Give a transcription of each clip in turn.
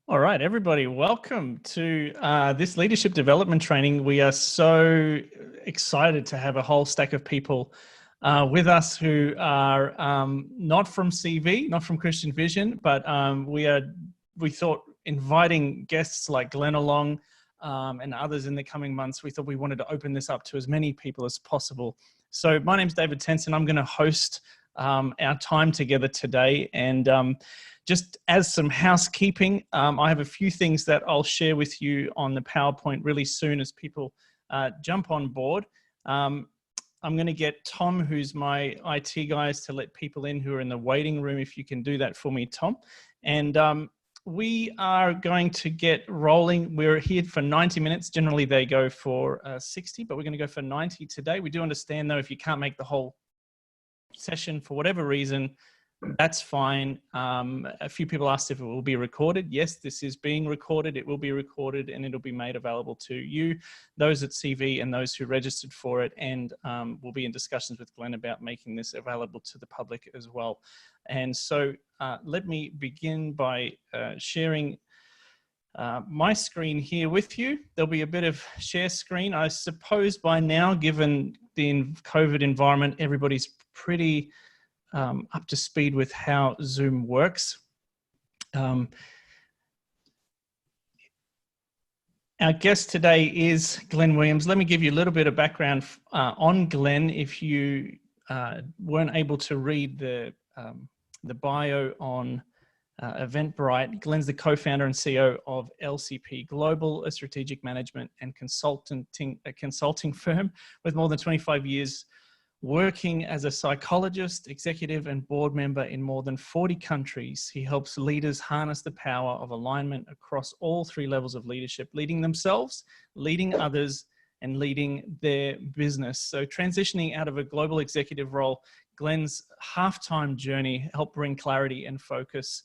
All right, everybody, welcome to this leadership development training. We are so excited to have a whole stack of people with us who are not from CV, not from Christian Vision, but we thought inviting guests like Glenn along and others in the coming months, we thought we wanted to open this up to as many people as possible. So my name's David Tensen. I'm going to host our time together today, and just as some housekeeping, I have a few things that I'll share with you on the PowerPoint really soon as people jump on board. I'm going to get Tom, who's my IT guys, to let people in who are in the waiting room, if you can do that for me, Tom. And we are going to get rolling. We're here for 90 minutes. Generally, they go for 60, but we're going to go for 90 today. We do understand, though, if you can't make the whole session for whatever reason, that's fine. A few people asked if it will be recorded. Yes, this is being recorded. It will be recorded and it'll be made available to you, those at CV and those who registered for it. And we'll be in discussions with Glenn about making this available to the public as well. And so let me begin by sharing my screen here with you. There'll be a bit of share screen. I suppose by now, given the COVID environment, everybody's pretty up to speed with how Zoom works. Our guest today is Glenn Williams. Let me give you a little bit of background on Glenn if you weren't able to read the bio on Eventbrite. Glenn's the co-founder and CEO of LCP Global, a strategic management and consulting firm with more than 25 years working as a psychologist, executive, and board member in more than 40 countries. He helps leaders harness the power of alignment across all three levels of leadership: leading themselves, leading others, and leading their business. So transitioning out of a global executive role, Glenn's half-time journey helped bring clarity and focus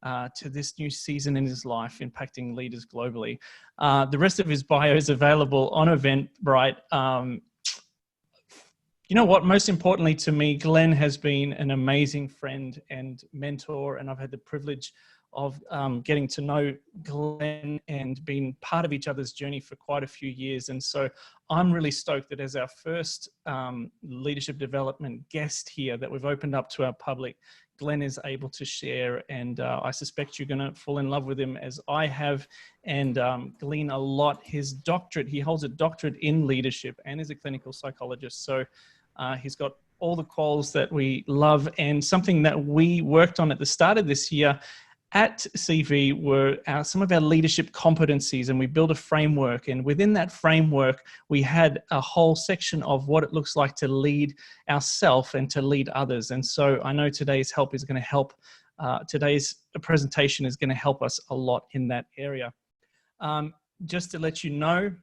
to this new season in his life, impacting leaders globally. The rest of his bio is available on Eventbrite. You know what? Most importantly to me, Glenn has been an amazing friend and mentor, and I've had the privilege of getting to know Glenn and being part of each other's journey for quite a few years. And so I'm really stoked that as our first leadership development guest here that we've opened up to our public, Glenn is able to share, and I suspect you're going to fall in love with him as I have, and glean a lot. His doctorate, he holds a doctorate in leadership and is a clinical psychologist. So he's got all the quals that we love, and something that we worked on at the start of this year at CV were some of our leadership competencies, and we built a framework. And within that framework, we had a whole section of what it looks like to lead ourselves and to lead others. And so I know today's help is going to help. Today's presentation is going to help us a lot in that area. Just to let you know,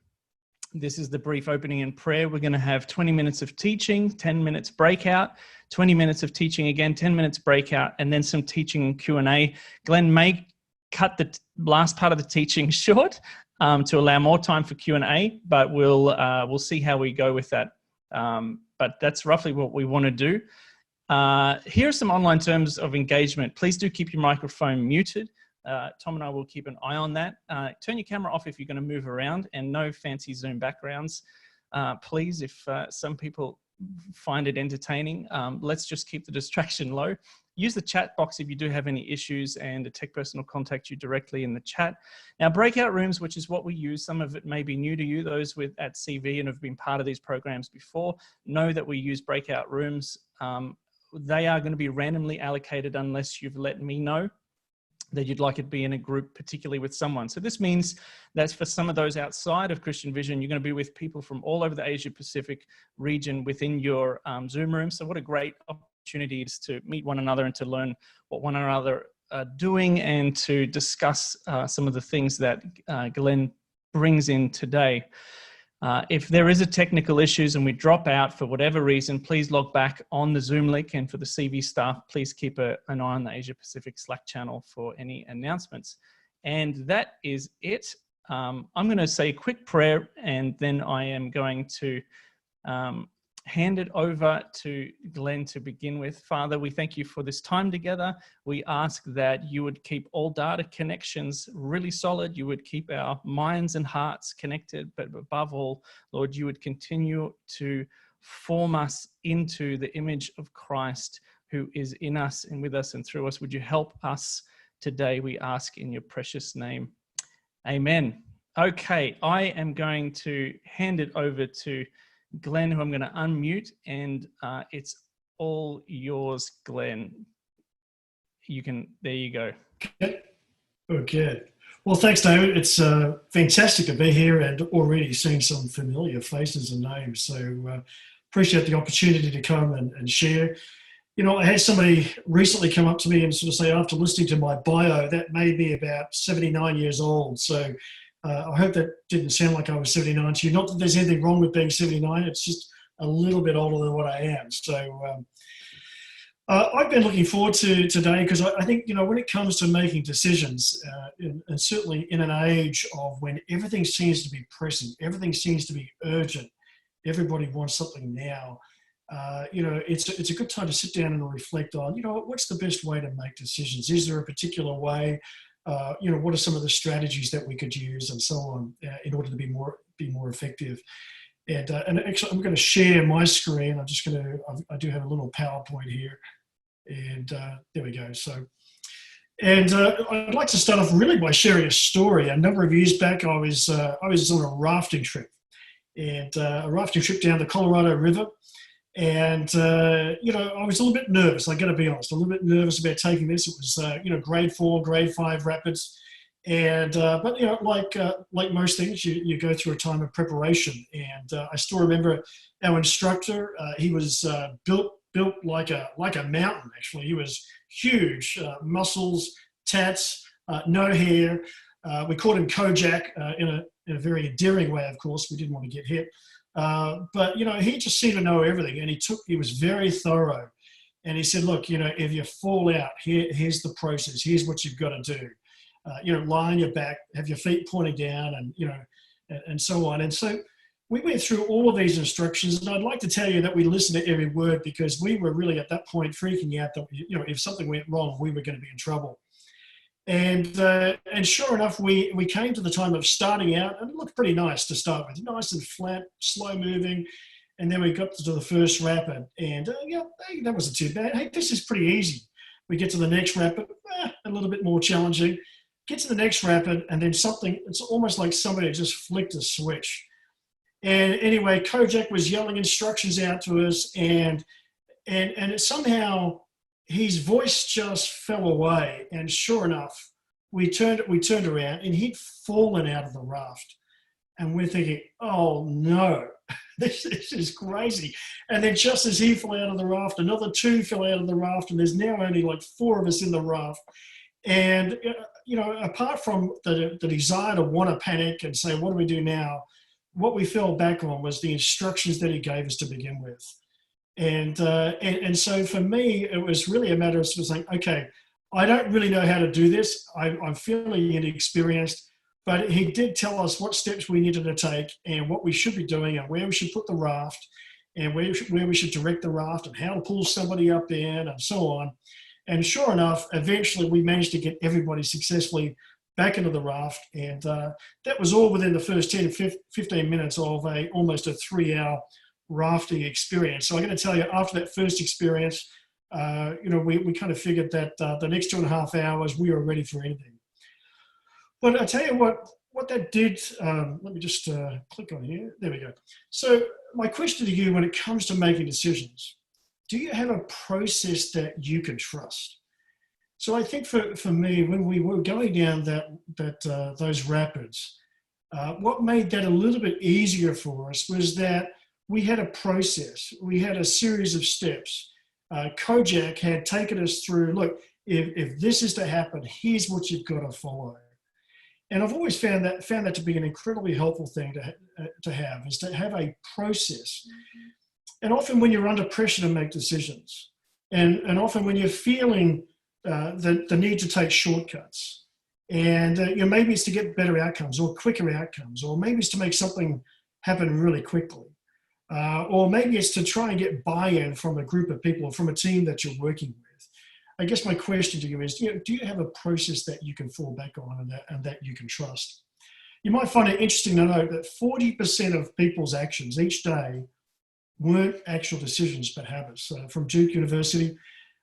this is the brief opening and prayer. We're going to have 20 minutes of teaching, 10 minutes breakout, 20 minutes of teaching again, 10 minutes breakout, and then some teaching and Q&A. Glenn may cut the last part of the teaching short to allow more time for Q&A, but we'll see how we go with that. But that's roughly what we want to do. Here are some online terms of engagement. Please do keep your microphone muted. Tom and I will keep an eye on that. Turn your camera off if you're going to move around, and no fancy Zoom backgrounds. Please, if some people find it entertaining, let's just keep the distraction low. Use the chat box if you do have any issues, and a tech person will contact you directly in the chat. Now, breakout rooms, which is what we use, some of it may be new to you. Those at CV and have been part of these programs before know that we use breakout rooms. They are going to be randomly allocated unless you've let me know that you'd like it to be in a group, particularly with someone. So this means that for some of those outside of Christian Vision, you're going to be with people from all over the Asia Pacific region within your Zoom room. So what a great opportunity it is to meet one another and to learn what one another are doing, and to discuss some of the things that Glenn brings in today. If there is a technical issues and we drop out for whatever reason, please log back on the Zoom link. And for the CV staff, please keep an eye on the Asia Pacific Slack channel for any announcements. And that is it. I'm going to say a quick prayer, and then I am going to hand it over to Glenn to begin with. Father, we thank you for this time together. We ask that you would keep all data connections really solid. You would keep our minds and hearts connected, but above all, Lord, you would continue to form us into the image of Christ who is in us and with us and through us. Would you help us today, we ask in your precious name. Amen. Okay, I am going to hand it over to Glenn, who I'm going to unmute, and it's all yours, Glenn. There you go. Okay. Well, thanks, David. It's fantastic to be here and already seeing some familiar faces and names. So appreciate the opportunity to come and share. You know, I had somebody recently come up to me and sort of say, after listening to my bio, that may be about 79 years old. So I hope that didn't sound like I was 79 to you. Not that there's anything wrong with being 79. It's just a little bit older than what I am. So I've been looking forward to today because I think, you know, when it comes to making decisions, and certainly in an age of when everything seems to be pressing, everything seems to be urgent, everybody wants something now, you know, it's a good time to sit down and reflect on, you know, what's the best way to make decisions? Is there a particular way? You know, what are some of the strategies that we could use and so on in order to be more effective? And actually, I'm going to share my screen. I do have a little PowerPoint here, and there we go. So, and I'd like to start off really by sharing a story. A number of years back, I was on a rafting trip, and a rafting trip down the Colorado River. And, you know, I was a little bit nervous, I got to be honest, a little bit nervous about taking this. It was, you know, grade 4, grade 5 rapids. And, but, you know, like most things, you go through a time of preparation. And I still remember our instructor, he was built like a mountain, actually. He was huge, muscles, tats, no hair. We called him Kojak in a very endearing way, of course. We didn't want to get hit. But, you know, he just seemed to know everything, and he was very thorough. And he said, look, you know, if you fall out, here's the process. Here's what you've got to do. You know, lie on your back, have your feet pointing down, and, you know, and so on. And so we went through all of these instructions, and I'd like to tell you that we listened to every word because we were really at that point freaking out that, you know, if something went wrong, we were going to be in trouble. And sure enough, we came to the time of starting out, and it looked pretty nice to start with, nice and flat, slow moving. And then we got to the first rapid, and yeah, hey, that wasn't too bad. Hey, this is pretty easy. We get to the next rapid, a little bit more challenging. Get to the next rapid, and then it's almost like somebody just flicked a switch. And anyway, Kojak was yelling instructions out to us, and somehow his voice just fell away. And sure enough, we turned around, and he'd fallen out of the raft. And we're thinking, oh no, this is crazy. And then just as he fell out of the raft, another 2 fell out of the raft, and there's now only like 4 of us in the raft. And, you know, apart from the desire to want to panic and say, what do we do now? What we fell back on was the instructions that he gave us to begin with. And so for me, it was really a matter of sort of saying, okay, I don't really know how to do this. I'm feeling inexperienced, but he did tell us what steps we needed to take and what we should be doing and where we should put the raft and where we should direct the raft and how to pull somebody up in and so on. And sure enough, eventually we managed to get everybody successfully back into the raft. And that was all within the first 10, 15 minutes of almost a 3-hour rafting experience. So I'm going to tell you, after that first experience, you know, we kind of figured that the next 2.5 hours, we were ready for anything. But I tell you what that did, let me just click on here. There we go. So my question to you when it comes to making decisions, do you have a process that you can trust? So I think for me, when we were going down those rapids, what made that a little bit easier for us was that we had a process. We had a series of steps. Kojak had taken us through, look, if this is to happen, here's what you've got to follow. And I've always found that to be an incredibly helpful thing to have, is to have a process. And often when you're under pressure to make decisions, and often when you're feeling the need to take shortcuts, and you know, maybe it's to get better outcomes or quicker outcomes, or maybe it's to make something happen really quickly. or maybe it's to try and get buy-in from a group of people, or from a team that you're working with. I guess my question to you is, do you have a process that you can fall back on and that you can trust? You might find it interesting to note that 40% of people's actions each day weren't actual decisions but habits. From Duke University,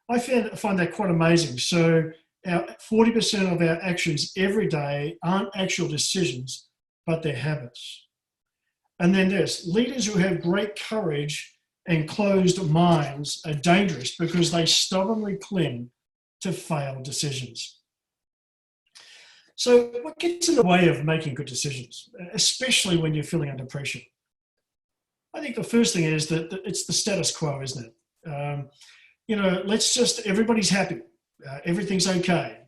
I find that quite amazing. So 40% of our actions every day aren't actual decisions, but they're habits. And then this, leaders who have great courage and closed minds are dangerous because they stubbornly cling to failed decisions. So what gets in the way of making good decisions, especially when you're feeling under pressure? I think the first thing is that it's the status quo, isn't it? Everybody's happy. Everything's okay.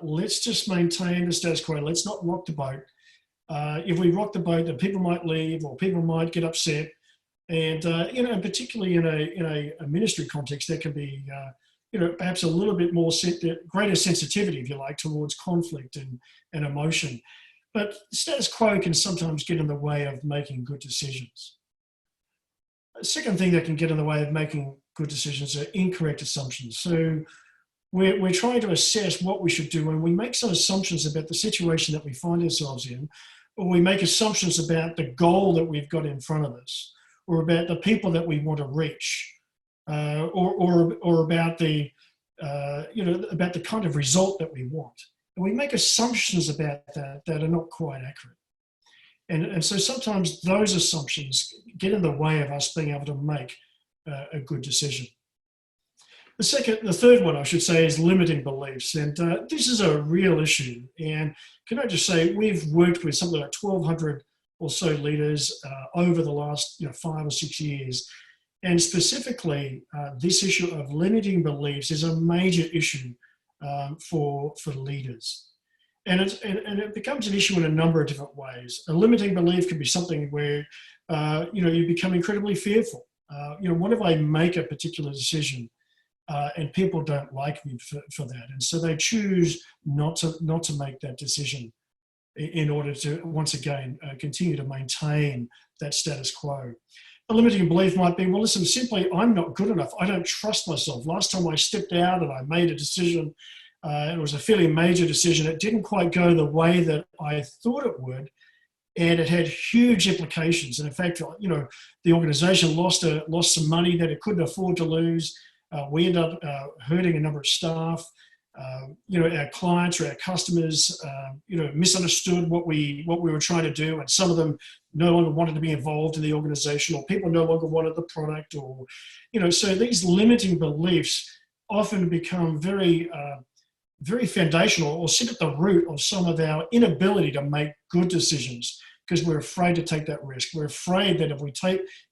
Let's just maintain the status quo. Let's not rock the boat. If we rock the boat, then people might leave or people might get upset. And, particularly in a ministry context, there can be, perhaps a little bit more greater sensitivity, if you like, towards conflict and emotion. But status quo can sometimes get in the way of making good decisions. The second thing that can get in the way of making good decisions are incorrect assumptions. So we're trying to assess what we should do, and we make some assumptions about the situation that we find ourselves in, or we make assumptions about the goal that we've got in front of us, or about the people that we want to reach, or about the about the kind of result that we want. And we make assumptions about that are not quite accurate. And so sometimes those assumptions get in the way of us being able to make a good decision. The third one I should say is limiting beliefs. And this is a real issue. And can I just say, we've worked with something like 1,200 or so leaders over the last 5 or 6 years. And specifically, this issue of limiting beliefs is a major issue for leaders. And it becomes an issue in a number of different ways. A limiting belief can be something where you become incredibly fearful. What if I make a particular decision and people don't like me for that? And so they choose not to make that decision in order to, once again, continue to maintain that status quo. A limiting belief might be, well, listen, simply, I'm not good enough. I don't trust myself. Last time I stepped out and I made a decision, it was a fairly major decision. It didn't quite go the way that I thought it would, and it had huge implications. And in fact, the organisation lost some money that it couldn't afford to lose. We ended up hurting a number of staff. Our clients or our customers, misunderstood what we were trying to do, and some of them no longer wanted to be involved in the organisation, or people no longer wanted the product, or so these limiting beliefs often become very foundational, or sit at the root of some of our inability to make good decisions, because we're afraid to take that risk. We're afraid that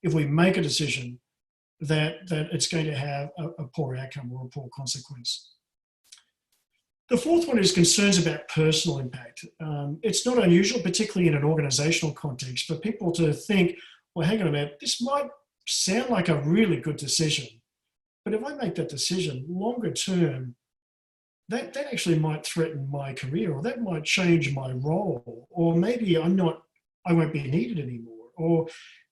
if we make a decision, that it's going to have a poor outcome or a poor consequence. The fourth one is concerns about personal impact. It's not unusual, particularly in an organizational context, for people to think, well, hang on a minute, this might sound like a really good decision, but if I make that decision longer term, that actually might threaten my career, or that might change my role, or maybe I won't be needed anymore, or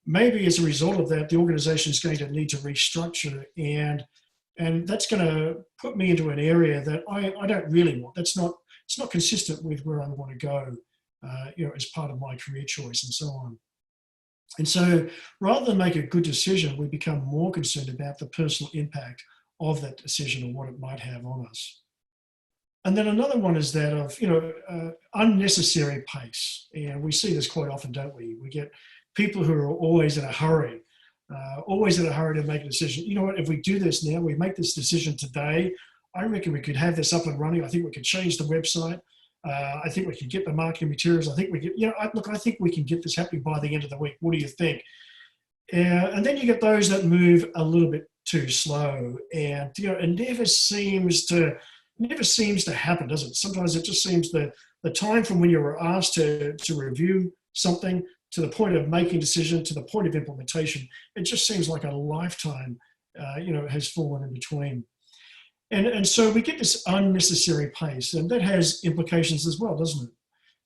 maybe as a result of that, the organization is going to need to restructure, and that's going to put me into an area that I don't really want. It's not consistent with where I want to go, as part of my career choice and so on. And so rather than make a good decision, we become more concerned about the personal impact of that decision and what it might have on us. And then another one is that of, unnecessary pace. And we see this quite often, don't we? We get people who are always in a hurry. To make a decision. You know what, if we do this now, we make this decision today, I reckon we could have this up and running. I think we could change the website. I think we could get the marketing materials. I think we could, I think we can get this happening by the end of the week. What do you think? And then you get those that move a little bit too slow, and it never seems to happen, does it? Sometimes it just seems the time from when you were asked to review something to the point of making decision, to the point of implementation, it just seems like a lifetime, has fallen in between. And so we get this unnecessary pace, and that has implications as well, doesn't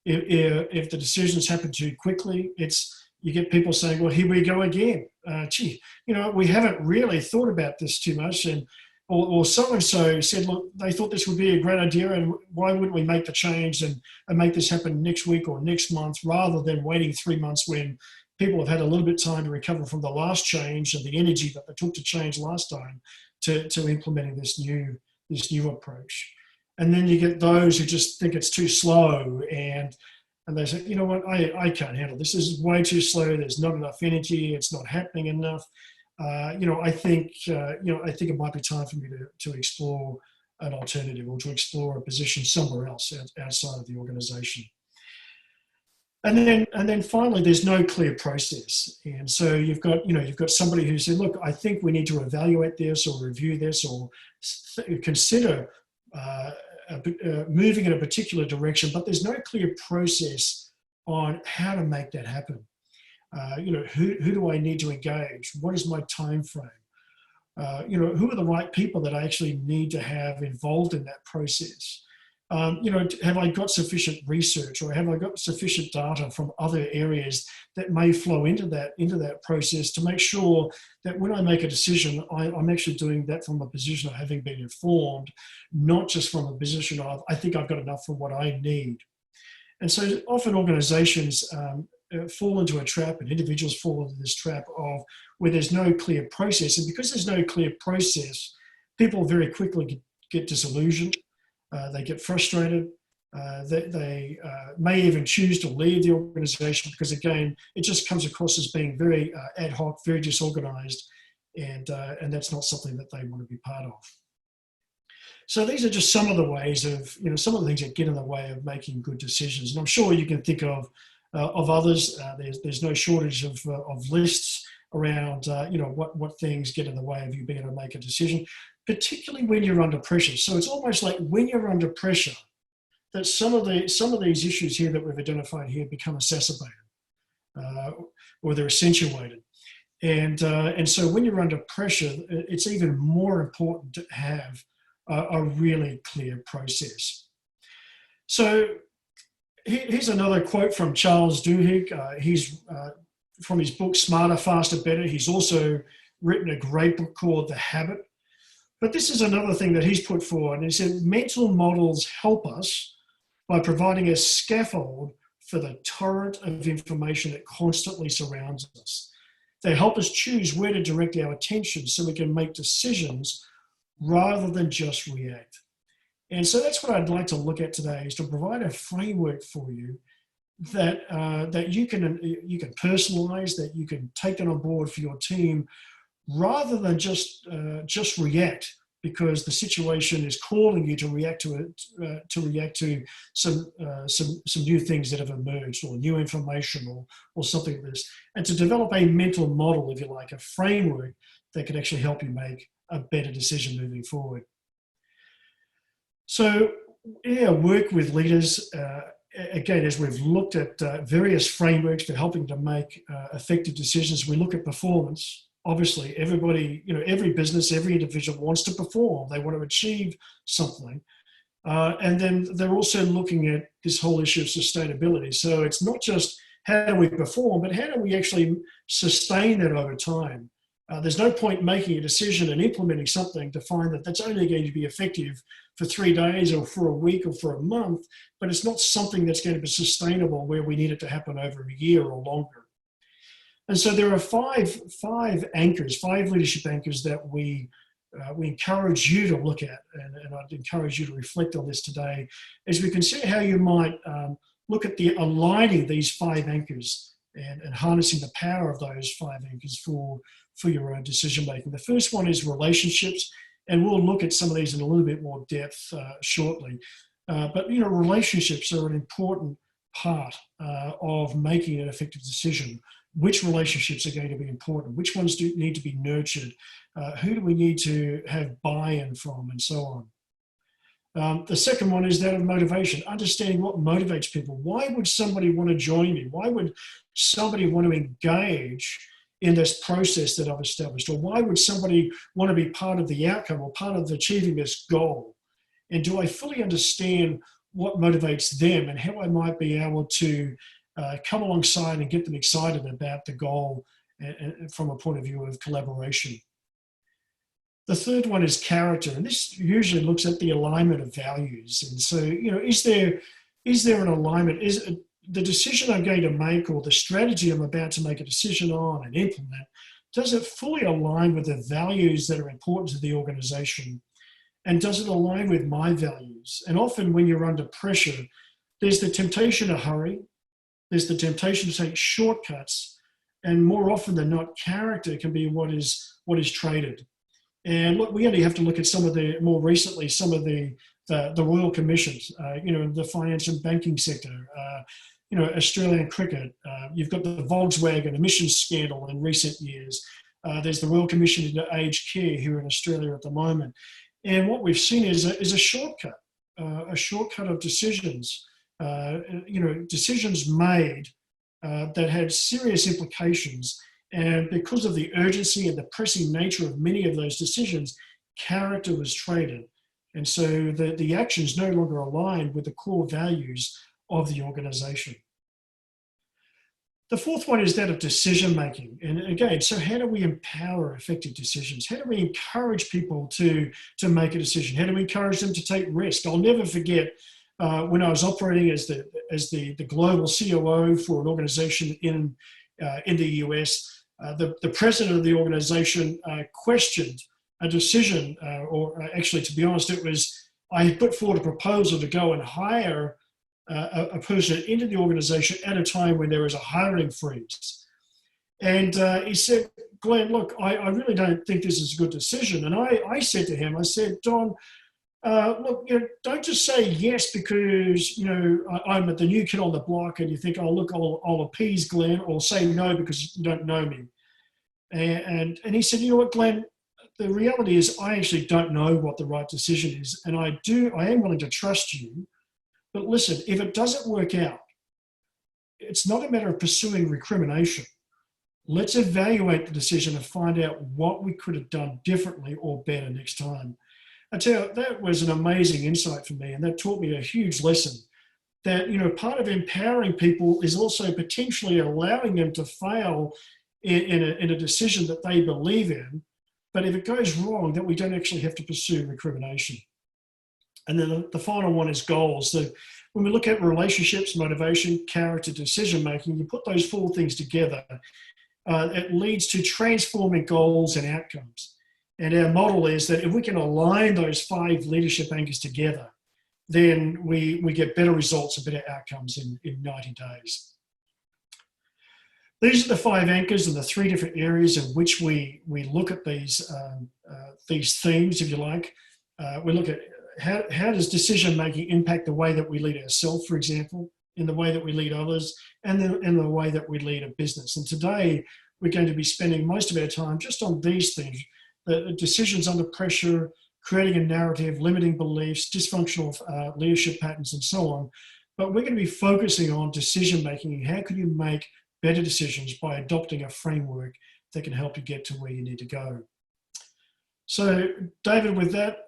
it? If the decisions happen too quickly, it's you get people saying, well, here we go again. Gee, we haven't really thought about this too much. Or so-and-so said, look, they thought this would be a great idea, and why wouldn't we make the change and make this happen next week or next month, rather than waiting 3 months when people have had a little bit of time to recover from the last change and the energy that they took to change last time to implementing this new approach. And then you get those who just think it's too slow, and they say, you know what, I can't handle this. This is way too slow. There's not enough energy. It's not happening enough. I think it might be time for me to explore an alternative, or to explore a position somewhere else outside of the organisation. And then finally, there's no clear process, and so you've got somebody who said, look, I think we need to evaluate this or review this or consider moving in a particular direction, but there's no clear process on how to make that happen. Who do I need to engage? What is my time frame? Who are the right people that I actually need to have involved in that process? Have I got sufficient research, or have I got sufficient data from other areas that may flow into that process to make sure that when I make a decision, I'm actually doing that from a position of having been informed, not just from a position of, I think I've got enough for what I need. And so often organizations fall into a trap, and individuals fall into this trap of where there's no clear process. And because there's no clear process, people very quickly get disillusioned. They get frustrated. They may even choose to leave the organization because, again, it just comes across as being very ad hoc, very disorganized, and that's not something that they want to be part of. So these are just some of the ways of, some of the things that get in the way of making good decisions. And I'm sure you can think of others. There's no shortage of lists around, what things get in the way of you being able to make a decision, particularly when you're under pressure. So it's almost like when you're under pressure that some of these issues here that we've identified here become exacerbated, or they're accentuated. And so when you're under pressure, it's even more important to have a really clear process. So here's another quote from Charles Duhigg. He's from his book, Smarter, Faster, Better. He's also written a great book called The Habit. But this is another thing that he's put forward. And he said, mental models help us by providing a scaffold for the torrent of information that constantly surrounds us. They help us choose where to direct our attention so we can make decisions rather than just react. And so that's what I'd like to look at today, is to provide a framework for you that you can personalize, that you can take it on board for your team, rather than just react because the situation is calling you to react to it, to react to some new things that have emerged, or new information, or something like this, and to develop a mental model, if you like, a framework that can actually help you make a better decision moving forward. So, work with leaders. Again, as we've looked at various frameworks for helping to make effective decisions, we look at performance. Obviously, everybody, every business, every individual wants to perform. They want to achieve something. And then they're also looking at this whole issue of sustainability. So it's not just how do we perform, but how do we actually sustain that over time? There's no point making a decision and implementing something to find that that's only going to be effective for 3 days or for a week or for a month, but it's not something that's going to be sustainable where we need it to happen over a year or longer. And so there are five anchors, 5 leadership anchors that we encourage you to look at, and I'd encourage you to reflect on this today as we consider how you might look at the aligning these 5 anchors and harnessing the power of those 5 anchors for your own decision making. The first one is relationships, and we'll look at some of these in a little bit more depth shortly. But relationships are an important part of making an effective decision. Which relationships are going to be important? Which ones do need to be nurtured? Who do we need to have buy-in from, and so on? The second one is that of motivation, understanding what motivates people. Why would somebody want to join me? Why would somebody want to engage in this process that I've established? Or why would somebody want to be part of the outcome or part of achieving this goal? And do I fully understand what motivates them and how I might be able to come alongside and get them excited about the goal from a point of view of collaboration. The third one is character, and this usually looks at the alignment of values. And so, is there an alignment? Is the decision I'm going to make, or the strategy I'm about to make a decision on and implement, does it fully align with the values that are important to the organization? And does it align with my values? And often when you're under pressure, there's the temptation to hurry, there's the temptation to take shortcuts, and more often than not, character can be what is traded. And look, we only have to look at some of the, more recently, some of the royal commissions, the finance and banking sector, Australian cricket. You've got the Volkswagen emissions scandal in recent years. There's the Royal Commission into Aged Care here in Australia at the moment. And what we've seen is a shortcut of decisions, decisions made that had serious implications. And because of the urgency and the pressing nature of many of those decisions, character was traded. And so the actions no longer aligned with the core values of the organization. The fourth one is that of decision making. And again, so how do we empower effective decisions? How do we encourage people to make a decision? How do we encourage them to take risk? I'll never forget when I was operating as the global COO for an organization in the US. The president of the organization questioned a decision, or actually, to be honest, I had put forward a proposal to go and hire a person into the organization at a time when there was a hiring freeze. And he said, Glenn, look, I really don't think this is a good decision. And I said to him, I said, Don, look, don't just say yes because, I'm the new kid on the block and you think, oh, look, I'll appease Glenn, or say no because you don't know me. And he said, you know what, Glenn, the reality is I actually don't know what the right decision is. And I am willing to trust you. But listen, if it doesn't work out, it's not a matter of pursuing recrimination. Let's evaluate the decision and find out what we could have done differently or better next time. I tell you, that was an amazing insight for me, and that taught me a huge lesson that, part of empowering people is also potentially allowing them to fail in a decision that they believe in. But if it goes wrong, that we don't actually have to pursue recrimination. And then the final one is goals. So when we look at relationships, motivation, character, decision-making, you put those four things together, it leads to transforming goals and outcomes. And our model is that if we can align those 5 leadership anchors together, then we get better results and better outcomes in 90 days. These are the 5 anchors and the 3 different areas in which we look at these themes, if you like. We look at how does decision-making impact the way that we lead ourselves, for example, in the way that we lead others, and in the way that we lead a business. And today, we're going to be spending most of our time just on these things: the decisions under pressure, creating a narrative, limiting beliefs, dysfunctional leadership patterns, and so on. But we're going to be focusing on decision-making and how can you make better decisions by adopting a framework that can help you get to where you need to go. So, David, with that,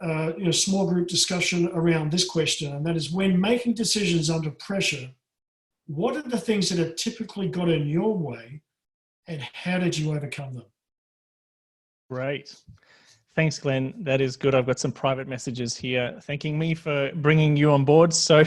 small group discussion around this question, and that is, when making decisions under pressure, what are the things that have typically got in your way, and how did you overcome them? Great. Thanks, Glenn. That is good. I've got some private messages here thanking me for bringing you on board. So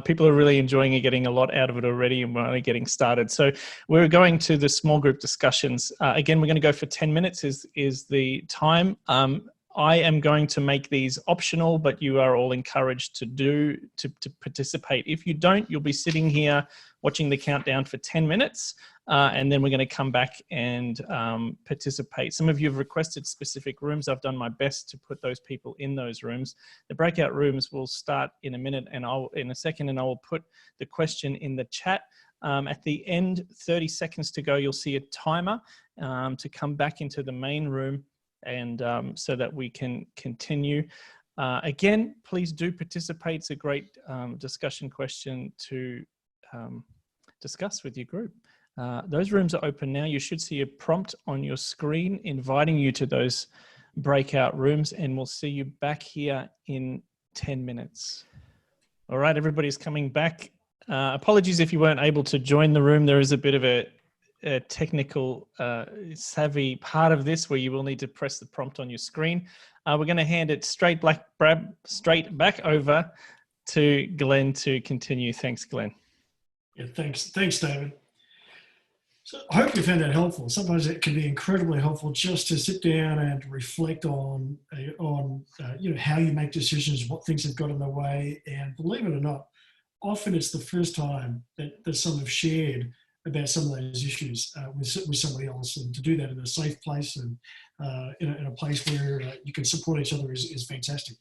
people are really enjoying it, getting a lot out of it already, and we're only getting started. So we're going to the small group discussions. Again, we're going to go for 10 minutes is the time. I am going to make these optional, but you are all encouraged to participate. If you don't, you'll be sitting here watching the countdown for 10 minutes. And then we're going to come back and participate. Some of you have requested specific rooms. I've done my best to put those people in those rooms. The breakout rooms will start in a second, and I will put the question in the chat. At the end, 30 seconds to go, you'll see a timer to come back into the main room, and so that we can continue. Again, please do participate. It's a great discussion question to discuss with your group. Those rooms are open now. You should see a prompt on your screen inviting you to those breakout rooms, and we'll see you back here in 10 minutes. All right, everybody's coming back. Apologies if you weren't able to join the room. There is a bit of a technical savvy part of this where you will need to press the prompt on your screen. We're going to hand it straight back over to Glenn to continue. Thanks, Glenn. Yeah, thanks, David. So I hope you found that helpful. Sometimes it can be incredibly helpful just to sit down and reflect on how you make decisions, what things have got in the way, and believe it or not, often it's the first time that someone have shared about some of those issues with somebody else, and to do that in a safe place and in a place where you can support each other is fantastic.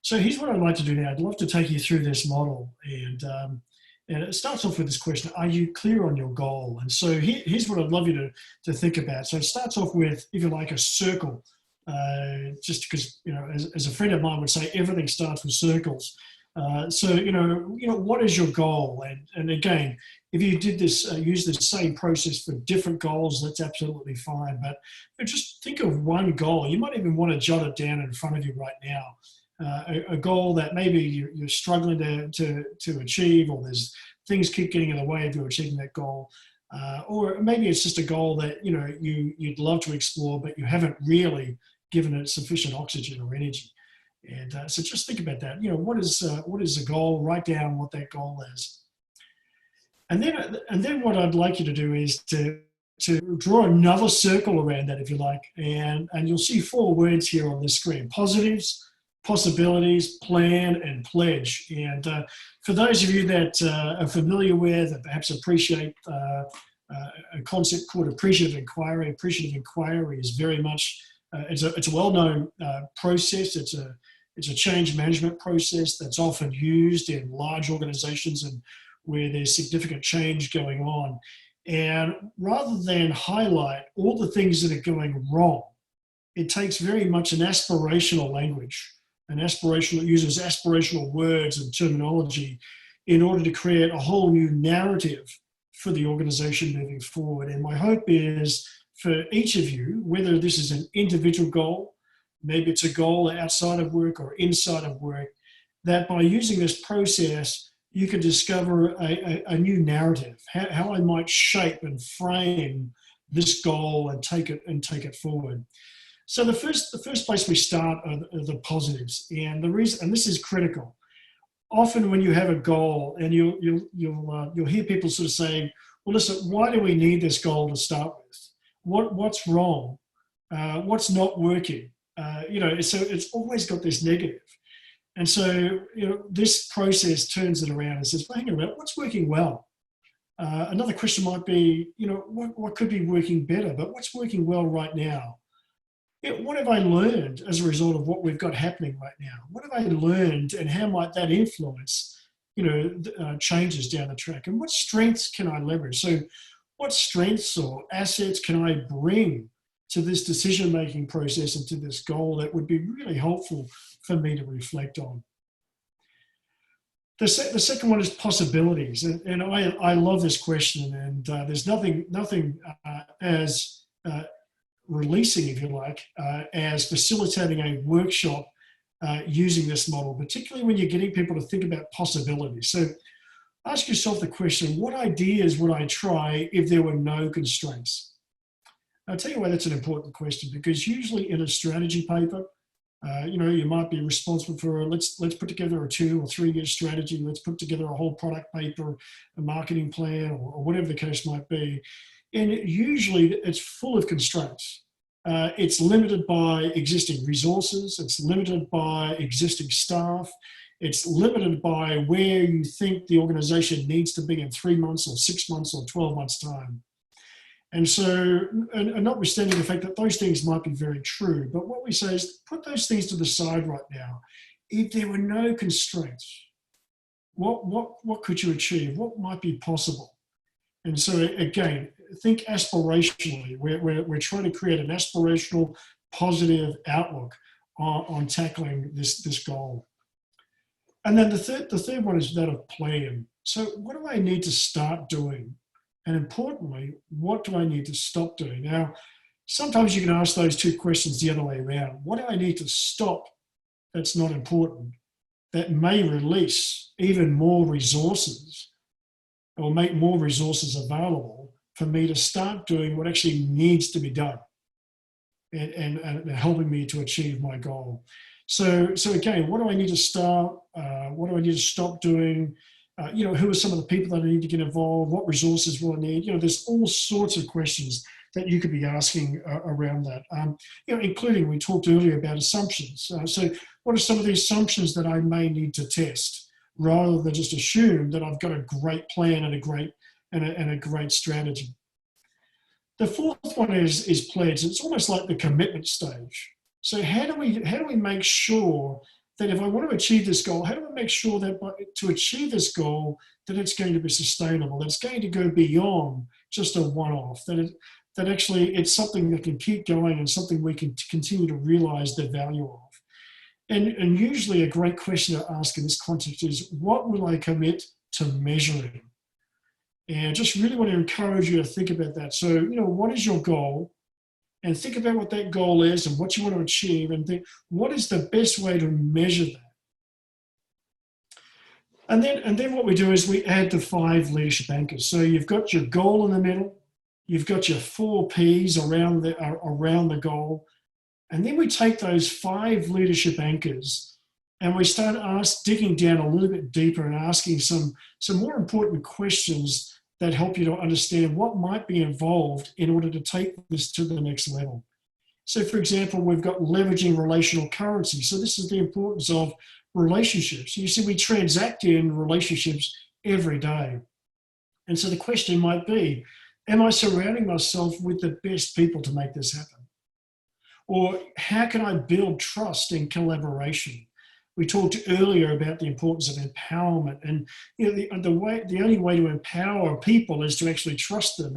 So here's what I'd like to do now. I'd love to take you through this model, and it starts off with this question: are you clear on your goal? And so here's what I'd love you to think about. So it starts off with, if you like, a circle, just because, as a friend of mine would say, everything starts with circles. So what is your goal? And again, if you did this, use the same process for different goals, that's absolutely fine. But just think of one goal. You might even want to jot it down in front of you right now. A goal that maybe you're struggling to achieve, or there's things keep getting in the way of you achieving that goal, or maybe it's just a goal that you'd love to explore, but you haven't really given it sufficient oxygen or energy. And so just think about that. What is the goal? Write down what that goal is, and then what I'd like you to do is to draw another circle around that, if you like, and you'll see 4 words here on the screen: positives, possibilities, plan, and pledge. And for those of you that are familiar with and perhaps appreciate a concept called appreciative inquiry is very much, it's a well-known process. It's a change management process that's often used in large organizations and where there's significant change going on. And rather than highlight all the things that are going wrong, it takes very much an aspirational language. It uses aspirational words and terminology in order to create a whole new narrative for the organization moving forward. And my hope is for each of you, whether this is an individual goal, maybe it's a goal outside of work or inside of work, that by using this process, you can discover a new narrative, how I might shape and frame this goal and take it forward. So the first place we start are the positives, and the reason, and this is critical. Often when you have a goal, and you'll hear people sort of saying, "Well, listen, why do we need this goal to start with? What's wrong? What's not working?" So it's always got this negative, and so this process turns it around and says, well, "Hang on a minute, what's working well?" Another question might be, what could be working better, but what's working well right now? What have I learned as a result of what we've got happening right now? What have I learned, and how might that influence, changes down the track? And what strengths can I leverage? So what strengths or assets can I bring to this decision-making process and to this goal that would be really helpful for me to reflect on? The second one is possibilities. And I love this question, and there's nothing as releasing, if you like, as facilitating a workshop using this model, particularly when you're getting people to think about possibilities. So ask yourself the question: what ideas would I try if there were no constraints? I'll tell you why that's an important question, because usually in a strategy paper, you might be responsible for let's put together a 2 or 3 year strategy. Let's put together a whole product paper, a marketing plan, or whatever the case might be. And usually it's full of constraints. It's limited by existing resources. It's limited by existing staff. It's limited by where you think the organization needs to be in 3 months or 6 months or 12 months' time. And so, and notwithstanding the fact that those things might be very true, but what we say is put those things to the side right now. If there were no constraints, what could you achieve? What might be possible? And so again, think aspirationally. We're trying to create an aspirational, positive outlook on tackling this goal. And then the third one is that of plan. So what do I need to start doing? And importantly, what do I need to stop doing? Now, sometimes you can ask those 2 questions the other way around. What do I need to stop that's not important, that may release even more resources or make more resources available for me to start doing what actually needs to be done and helping me to achieve my goal. So again, what do I need to start? What do I need to stop doing? Who are some of the people that I need to get involved? What resources will I need? There's all sorts of questions that you could be asking around that. Including, we talked earlier about assumptions. So what are some of the assumptions that I may need to test, rather than just assume that I've got a great plan and a great strategy? The fourth one is pledge. It's almost like the commitment stage. So how do we make sure that if I want to achieve this goal, how do I make sure that to achieve this goal, that it's going to be sustainable, that it's going to go beyond just a one-off, that actually it's something that can keep going and something we can continue to realize the value of. And usually a great question to ask in this context is, what will I commit to measuring? And I just really want to encourage you to think about that. So, what is your goal? And think about what that goal is and what you want to achieve, and think, what is the best way to measure that? And then what we do is we add the 5 leadership anchors. So you've got your goal in the middle, you've got your 4 Ps around the goal, and then we take those 5 leadership anchors and we start digging down a little bit deeper and asking some more important questions that help you to understand what might be involved in order to take this to the next level. So for example, we've got leveraging relational currency. So this is the importance of relationships. You see, we transact in relationships every day. And so the question might be, am I surrounding myself with the best people to make this happen? Or how can I build trust and collaboration? We talked earlier about the importance of empowerment, and the only way to empower people is to actually trust them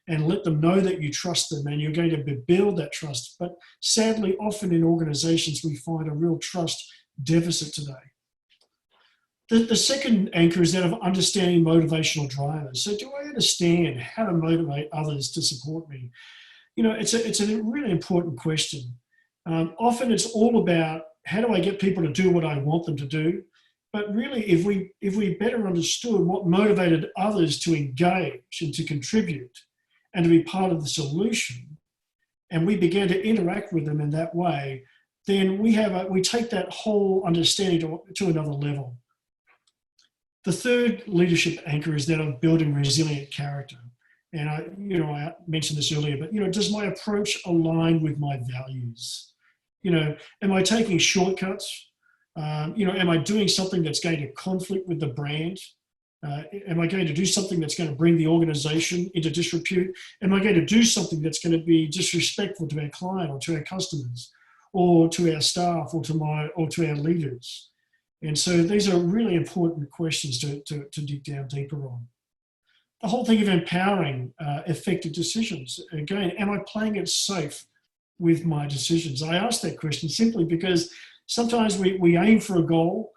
and let them know that you trust them, and you're going to build that trust. But sadly, often in organizations, we find a real trust deficit today. The second anchor is that of understanding motivational drivers. So do I understand how to motivate others to support me? It's a really important question. Often it's all about, how do I get people to do what I want them to do? But really, if we better understood what motivated others to engage and to contribute and to be part of the solution, and we began to interact with them in that way, then we take that whole understanding to another level. The third leadership anchor is that of building resilient character. And I mentioned this earlier, but does my approach align with my values? Am I taking shortcuts? Am I doing something that's going to conflict with the brand? Am I going to do something that's going to bring the organization into disrepute? Am I going to do something that's going to be disrespectful to our client or to our customers or to our staff or to our leaders? And so these are really important questions to dig down deeper on. The whole thing of empowering effective decisions. Again, am I playing it safe with my decisions? I ask that question simply because sometimes we aim for a goal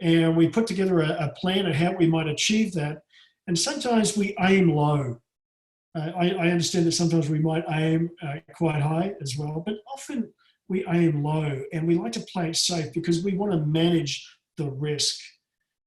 and we put together a plan of how we might achieve that. And sometimes we aim low. I understand that sometimes we might aim quite high as well, but often we aim low, and we like to play it safe because we want to manage the risk.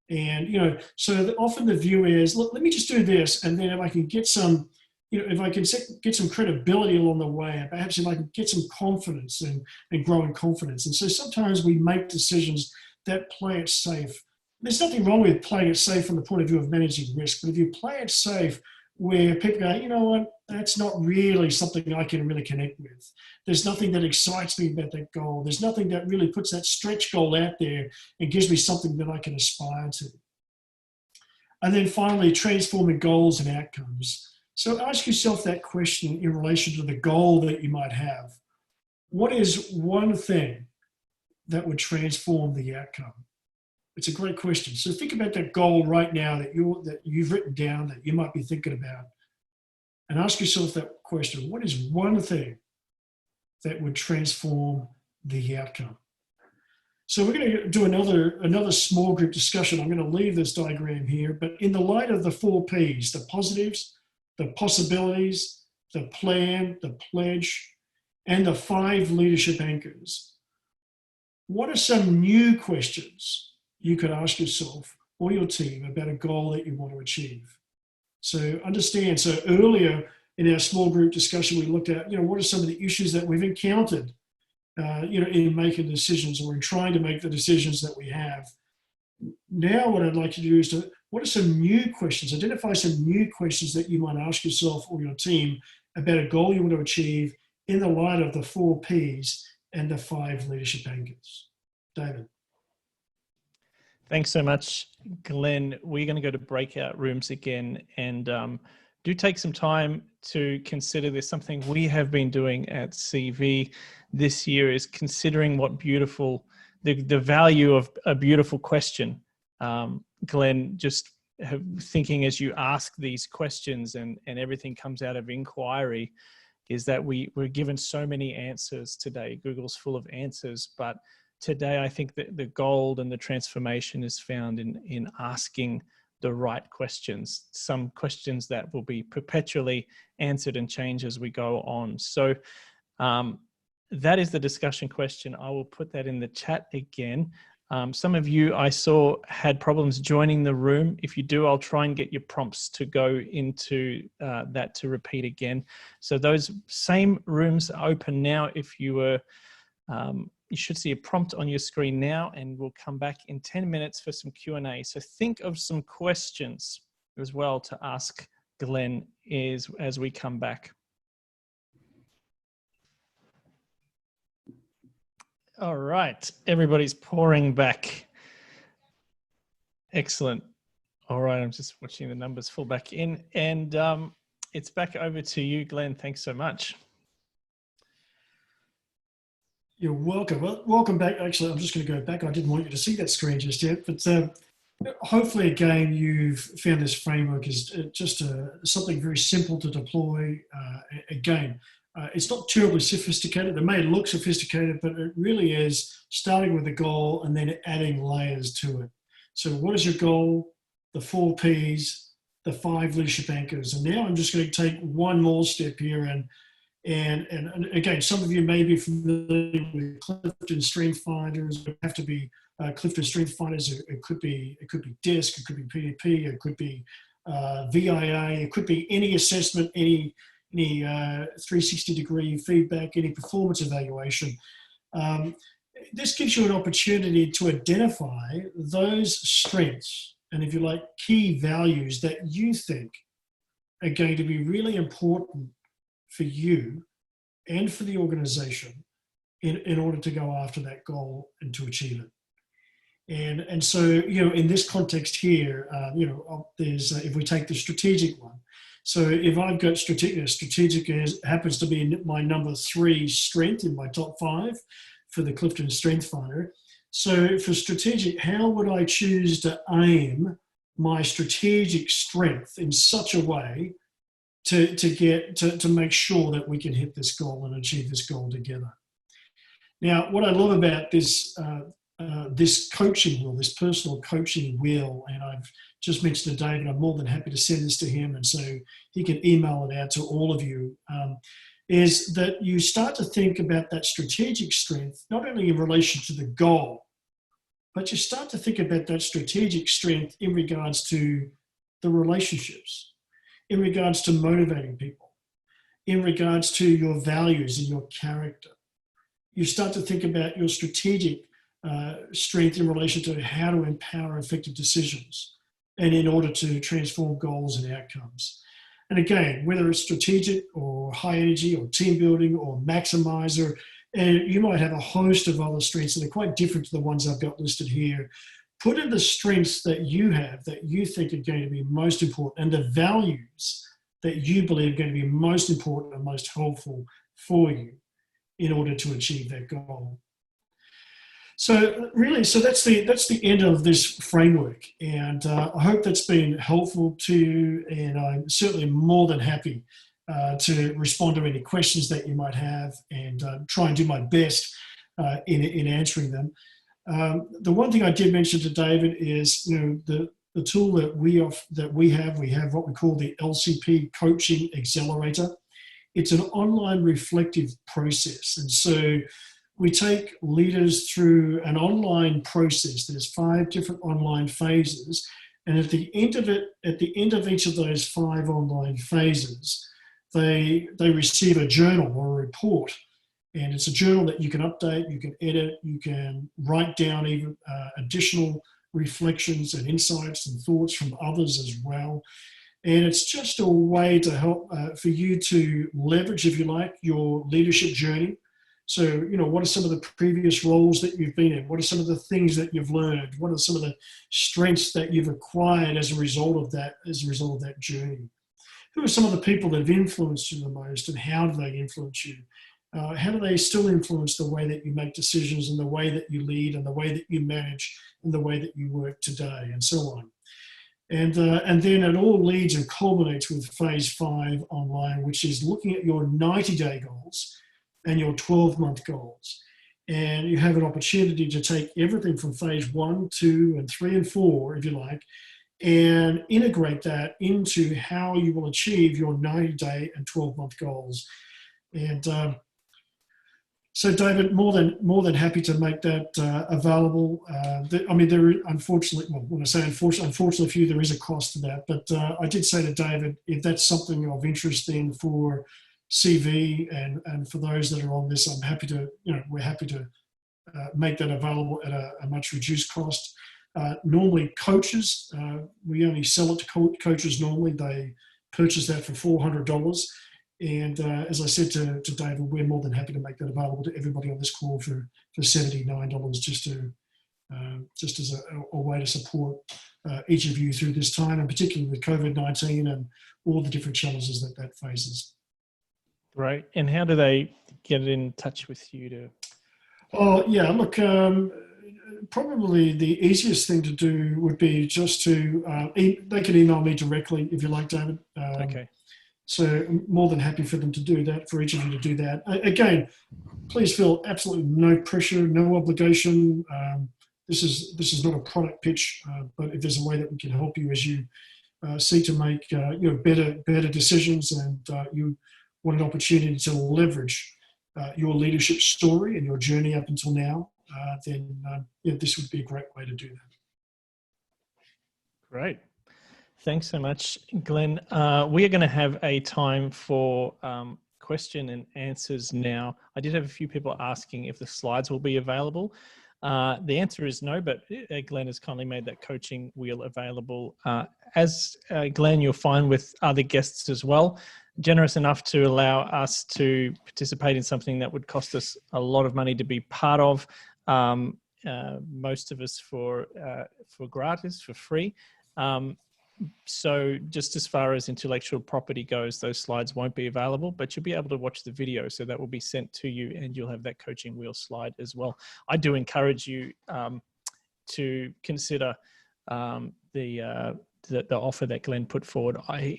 And, so often the view is, look, let me just do this. And then if I can get some, if I can get some credibility along the way, and perhaps if I can get some confidence and grow in confidence. And so sometimes we make decisions that play it safe. There's nothing wrong with playing it safe from the point of view of managing risk, but if you play it safe where people go, you know what, that's not really something I can really connect with. There's nothing that excites me about that goal. There's nothing that really puts that stretch goal out there and gives me something that I can aspire to. And then finally, transforming goals and outcomes. So ask yourself that question in relation to the goal that you might have. What is one thing that would transform the outcome? It's a great question. So think about that goal right now that you've written down, that you might be thinking about, and ask yourself that question. What is one thing that would transform the outcome? So we're going to do another small group discussion. I'm going to leave this diagram here, but in the light of the 4 Ps, the positives, the possibilities, the plan, the pledge, and the 5 leadership anchors, what are some new questions you could ask yourself or your team about a goal that you want to achieve? So understand, so earlier in our small group discussion, we looked at, what are some of the issues that we've encountered, in making decisions or in trying to make the decisions that we have. Now, what I'd like you to do is what are some new questions? Identify some new questions that you might ask yourself or your team about a goal you want to achieve in the light of the 4 Ps and the 5 leadership anchors. David. Thanks so much, Glenn. We're going to go to breakout rooms again, and do take some time to consider this. Something we have been doing at CV this year is considering what the value of a beautiful question. Glenn, just thinking as you ask these questions and everything comes out of inquiry, is that we're given so many answers today. Google's full of answers, but today I think that the gold and the transformation is found in asking the right questions, some questions that will be perpetually answered and change as we go on. So that is the discussion question. I will put that in the chat again. Some of you I saw had problems joining the room. If you do, I'll try and get your prompts to go into that to repeat again. So those same rooms are open now. If you were, you should see a prompt on your screen now, and we'll come back in 10 minutes for some Q&A. So think of some questions as well to ask Glenn as we come back. All right, everybody's pouring back. Excellent. All right, I'm just watching the numbers fall back in, and it's back over to you, Glenn. Thanks so much. You're welcome. Well, welcome back. Actually, I'm just going to go back. I didn't want you to see that screen just yet, but hopefully, again, you've found this framework is just something very simple to deploy. Again, it's not terribly sophisticated. It may look sophisticated, but it really is starting with a goal and then adding layers to it. So what is your goal? The 4 Ps, the 5 leadership anchors. And now I'm just going to take one more step here. And again, some of you may be familiar with Clifton Strength Finders. It have to be Clifton Strength Finders. It could be DISC, it could be PDP, it could be VIA, it could be any assessment, any 360-degree feedback, any performance evaluation. This gives you an opportunity to identify those strengths and, if you like, key values that you think are going to be really important for you and for the organization in order to go after that goal and to achieve it. And so, in this context here, there's, if we take the strategic one, so if I've got strategic happens to be my number 3 strength in my top 5 for the Clifton Strength Finder. So for strategic, how would I choose to aim my strategic strength in such a way to make sure that we can hit this goal and achieve this goal together? Now, what I love about this coaching wheel, this personal coaching wheel, and I've just mentioned to David, I'm more than happy to send this to him, and so he can email it out to all of you, is that you start to think about that strategic strength, not only in relation to the goal, but you start to think about that strategic strength in regards to the relationships, in regards to motivating people, in regards to your values and your character. You start to think about your strategic strength in relation to how to empower effective decisions and in order to transform goals and outcomes. And again, whether it's strategic or high energy or team building or maximizer, and you might have a host of other strengths that are quite different to the ones I've got listed here. Put in the strengths that you have that you think are going to be most important and the values that you believe are going to be most important and most helpful for you in order to achieve that goal. So really, that's the end of this framework, and I hope that's been helpful to you, and I'm certainly more than happy to respond to any questions that you might have and try and do my best in answering them. The one thing I did mention to David is, the tool that we have what we call the LCP Coaching Accelerator. It's an online reflective process, and so we take leaders through an online process. There's 5 different online phases, And at the end of it, at the end of each of those 5 online phases, they receive a journal or a report. And it's a journal that you can update, you can edit, you can write down even additional reflections and insights and thoughts from others as well. And it's just a way to help for you to leverage, if you like, your leadership journey. So, you know, what are some of the previous roles that you've been in? What are some of the things that you've learned? What are some of the strengths that you've acquired as a result of that journey? Who are some of the people that have influenced you the most, and how do they influence you? How do they still influence the way that you make decisions and the way that you lead and the way that you manage and the way that you work today, and so on? And then it all leads and culminates with phase 5 online, which is looking at your 90-day goals and your 12-month goals. And you have an opportunity to take everything from phase 1, 2, and 3, and 4, if you like, and integrate that into how you will achieve your 90-day and 12-month goals. And so, David, more than happy to make that available. I mean, unfortunately, well, when I say unfortunately for you, there is a cost to that. But I did say to David, if that's something of interest in for CV and for those that are on this, I'm happy to, we're happy to make that available at a much reduced cost. Normally, coaches, we only sell it to coaches. Normally, they purchase that for $400. And as I said to David, we're more than happy to make that available to everybody on this call for $79, just as a way to support each of you through this time, and particularly with COVID-19 and all the different challenges that faces. Great. And how do they get in touch with you to? Oh, yeah, look, probably the easiest thing to do would be just to, they can email me directly if you like, David. Okay. So I'm more than happy for them to do that, for each of you to do that. Again, please feel absolutely no pressure, no obligation. This is not a product pitch, but if there's a way that we can help you as you seek to make better decisions, and you want an opportunity to leverage your leadership story and your journey up until now, then this would be a great way to do that. Great. Thanks so much, Glenn. We are going to have a time for question and answers now. I did have a few people asking if the slides will be available. The answer is no, but Glenn has kindly made that coaching wheel available. As Glenn, you'll find with other guests as well, generous enough to allow us to participate in something that would cost us a lot of money to be part of. Most of us for gratis, for free. So just as far as intellectual property goes, those slides won't be available, but you'll be able to watch the video. So that will be sent to you, and you'll have that coaching wheel slide as well. I do encourage you to consider the offer that Glenn put forward. I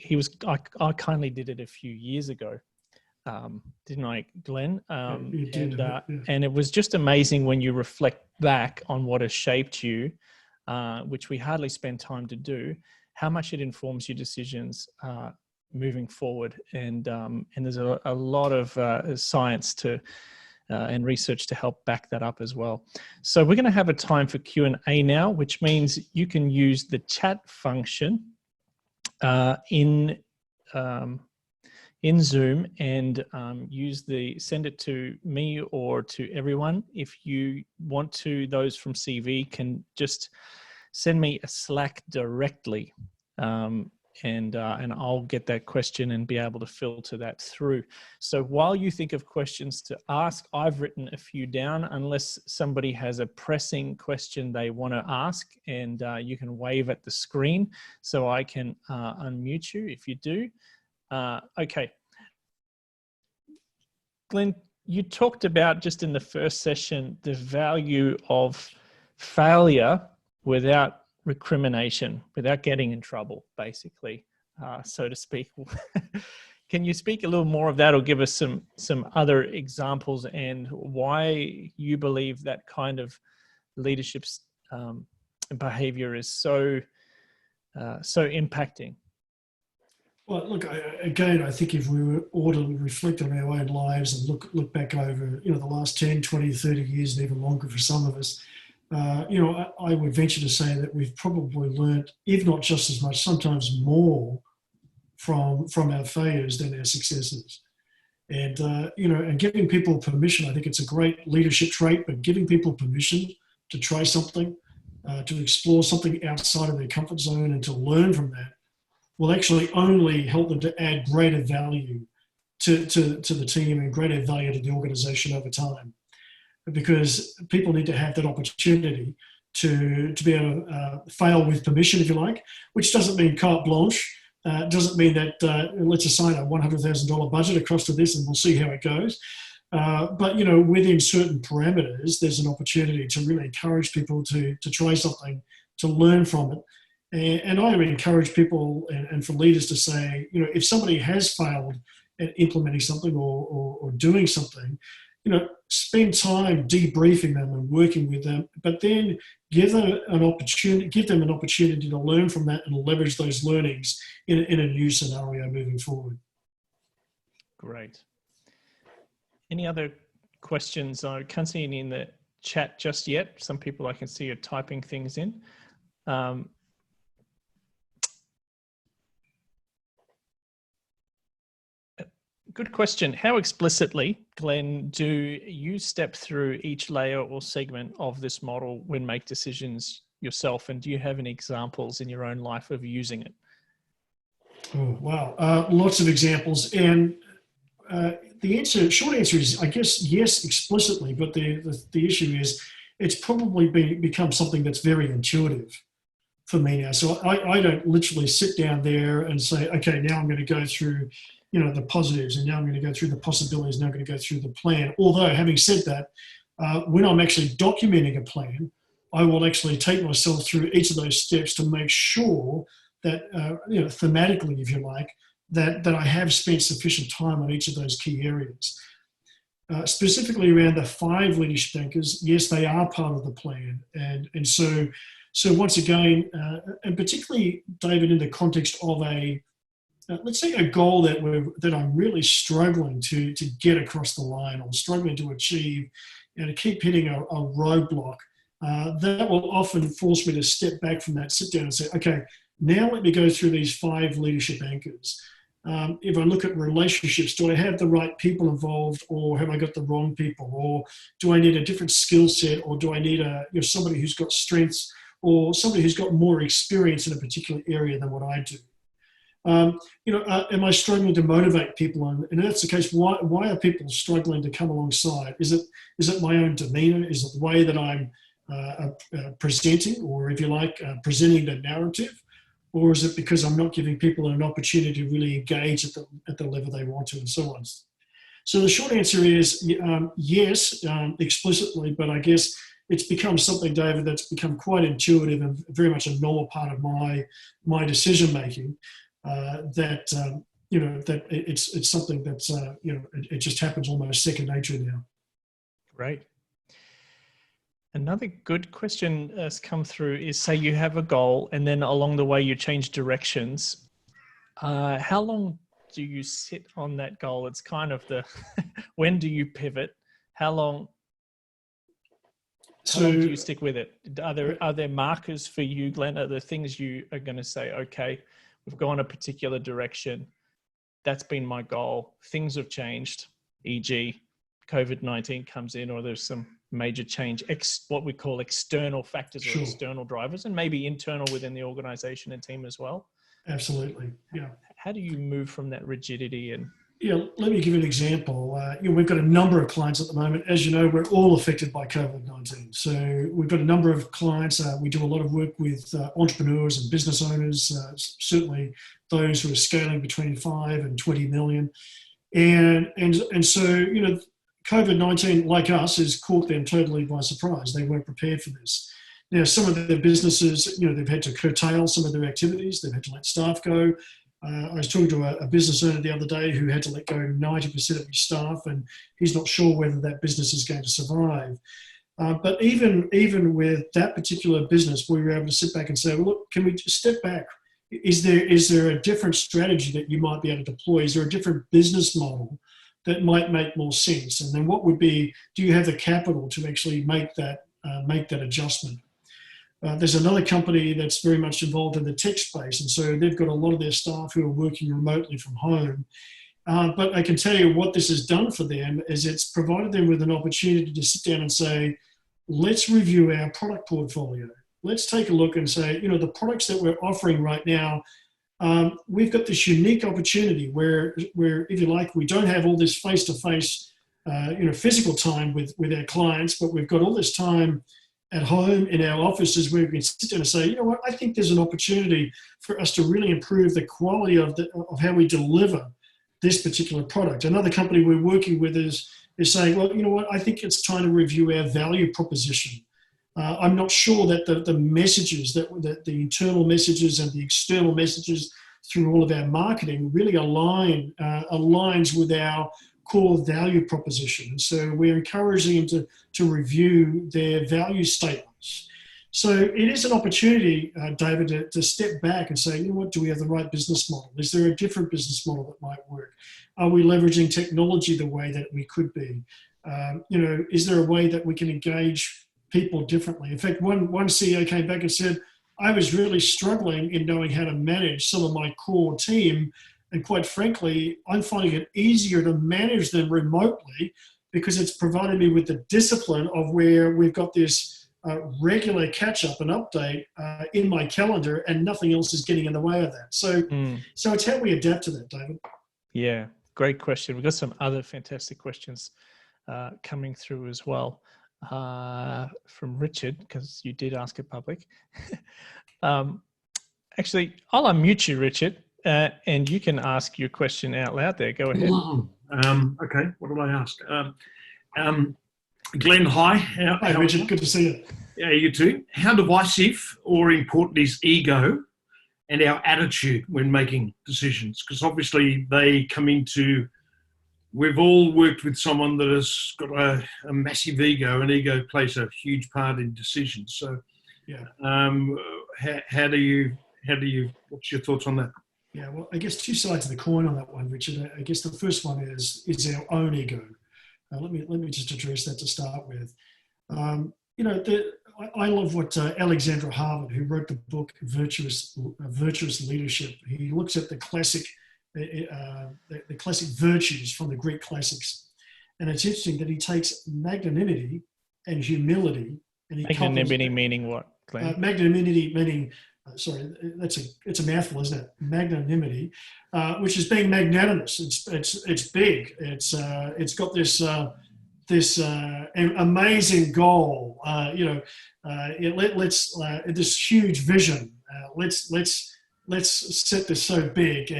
kindly did it a few years ago, didn't I, Glenn? You did, yeah. And it was just amazing when you reflect back on what has shaped you, which we hardly spend time to do, how much it informs your decisions moving forward. And there's a lot of science and research to help back that up as well. So we're going to have a time for Q&A now, which means you can use the chat function in Zoom and send it to me or to everyone. If you want to, those from CV can just send me a Slack directly, and I'll get that question and be able to filter that through. So while you think of questions to ask, I've written a few down, unless somebody has a pressing question they want to ask, and you can wave at the screen so I can unmute you if you do. Okay. Glenn, you talked about just in the first session the value of failure without recrimination, without getting in trouble, basically, so to speak. Can you speak a little more of that, or give us some other examples and why you believe that kind of leadership behavior is so impacting? Well, look, again, I think if we were all to reflect on our own lives and look back over, the last 10, 20, 30 years, and even longer for some of us, I would venture to say that we've probably learned, if not just as much, sometimes more from our failures than our successes. And, and giving people permission, I think it's a great leadership trait, but giving people permission to try something, to explore something outside of their comfort zone and to learn from that will actually only help them to add greater value to the team and greater value to the organization over time. Because people need to have that opportunity to be able to fail with permission, if you like, which doesn't mean carte blanche. Doesn't mean that let's assign a $100,000 budget across to this and we'll see how it goes. But within certain parameters, there's an opportunity to really encourage people to try something, to learn from it. And I would encourage people and for leaders to say, if somebody has failed at implementing something or doing something, spend time debriefing them and working with them, but then give them an opportunity to learn from that and leverage those learnings in a new scenario moving forward. Great. Any other questions? I can't see any in the chat just yet. Some people I can see are typing things in. Good question. How explicitly, Glenn, do you step through each layer or segment of this model when make decisions yourself? And do you have any examples in your own life of using it? Oh, wow. Lots of examples. And short answer is, I guess, yes, explicitly, but the issue is it's probably become something that's very intuitive for me now. So I don't literally sit down there and say, okay, now I'm going to go through the positives, and now I'm going to go through the possibilities, now I'm going to go through the plan. Although, having said that, when I'm actually documenting a plan, I will actually take myself through each of those steps to make sure that, thematically, if you like, that I have spent sufficient time on each of those key areas. Specifically around the 5 leadership anchors, yes, they are part of the plan. And so once again, and particularly, David, in the context of let's say a goal that I'm really struggling to get across the line or struggling to achieve, to keep hitting a roadblock, that will often force me to step back from that, sit down and say, okay, now let me go through these 5 leadership anchors. If I look at relationships, do I have the right people involved, or have I got the wrong people? Or do I need a different skill set, or do I need somebody who's got strengths, or somebody who's got more experience in a particular area than what I do? Am I struggling to motivate people? And if that's the case, why are people struggling to come alongside? Is it my own demeanor? Is it the way that I'm presenting, or if you like, presenting the narrative? Or is it because I'm not giving people an opportunity to really engage at the level they want to, and so on? So the short answer is yes, explicitly, but I guess it's become something, David, that's become quite intuitive and very much a normal part of my decision making. That it's something that's it just happens almost second nature now. Great. Another good question has come through is, say you have a goal and then along the way you change directions. How long do you sit on that goal? It's kind of when do you pivot? How long do you stick with it? Are there markers for you, Glenn? Are there things you are going to say, okay, we've gone a particular direction. That's been my goal. Things have changed, e.g. COVID-19 comes in, or there's some major change, what we call external factors or external drivers, and maybe internal within the organization and team as well. Absolutely, yeah. How do you move from that rigidity? And let me give you an example. We've got a number of clients at the moment. As you know, we're all affected by COVID-19. So we've got a number of clients. We do a lot of work with entrepreneurs and business owners, certainly those who are scaling between 5 and 20 million. And so, COVID-19, like us, has caught them totally by surprise. They weren't prepared for this. Now, some of their businesses, they've had to curtail some of their activities. They've had to let staff go. I was talking to a business owner the other day who had to let go 90% of his staff, and he's not sure whether that business is going to survive. But even with that particular business, we were able to sit back and say, well, look, can we just step back? Is there a different strategy that you might be able to deploy? Is there a different business model that might make more sense? And then what would be, do you have the capital to actually make that make that adjustment. There's another company that's very much involved in the tech space, and so they've got a lot of their staff who are working remotely from home. But I can tell you what this has done for them is it's provided them with an opportunity to sit down and say, let's review our product portfolio. Let's take a look and say, the products that we're offering right now, we've got this unique opportunity where, if you like, we don't have all this face-to-face, physical time with our clients, but we've got all this time at home in our offices where we can sit down and say, I think there's an opportunity for us to really improve the quality of how we deliver this particular product. Another company we're working with is saying, well, I think it's time to review our value proposition. I'm not sure that the messages, that the internal messages and the external messages through all of our marketing really aligns with our core value proposition. And so we're encouraging them to review their value statements. So it is an opportunity, David, to step back and say, do we have the right business model? Is there a different business model that might work? Are we leveraging technology the way that we could be? Is there a way that we can engage people differently? In fact, one CEO came back and said, I was really struggling in knowing how to manage some of my core team. And quite frankly, I'm finding it easier to manage them remotely because it's provided me with the discipline of where we've got this regular catch-up and update in my calendar, and nothing else is getting in the way of that. So it's how we adapt to that, David. Yeah, great question. We've got some other fantastic questions coming through as well from Richard, because you did ask it public. Actually, I'll unmute you, Richard, and you can ask your question out loud there. Go ahead. Okay, what did I ask? Glenn, hi. Hi, Richard. Good to see you. Yeah, you too. How divisive or important is ego and our attitude when making decisions? Because obviously they come into, we've all worked with someone that has got a massive ego, and ego plays a huge part in decisions. So, yeah. How do you? What's your thoughts on that? Yeah, well, I guess two sides of the coin on that one, Richard. I guess the first one is our own ego. Let me just address that to start with. I love what Alexandra Harvard, who wrote the book Virtuous Leadership. He looks at the classic virtues from the Greek classics, and it's interesting that he takes magnanimity and humility, and he magnanimity meaning what, Glenn? Magnanimity meaning. Sorry, it's a mouthful, isn't it? Magnanimity, which is being magnanimous. It's big. It's got this amazing goal. This huge vision. Let's set this so big.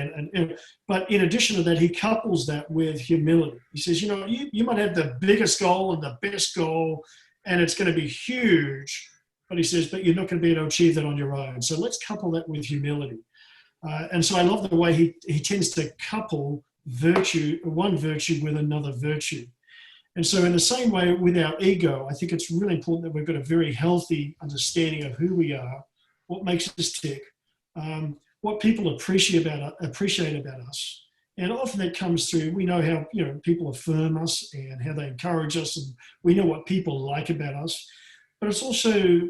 But in addition to that, he couples that with humility. He says, you might have the biggest goal and the best goal, and it's going to be huge. But he says, but you're not going to be able to achieve that on your own. So let's couple that with humility. And so I love the way he tends to couple one virtue with another virtue. And so in the same way with our ego, I think it's really important that we've got a very healthy understanding of who we are, what makes us tick, what people appreciate about us. And often that comes through, we know how people affirm us and how they encourage us, and we know what people like about us. But it's also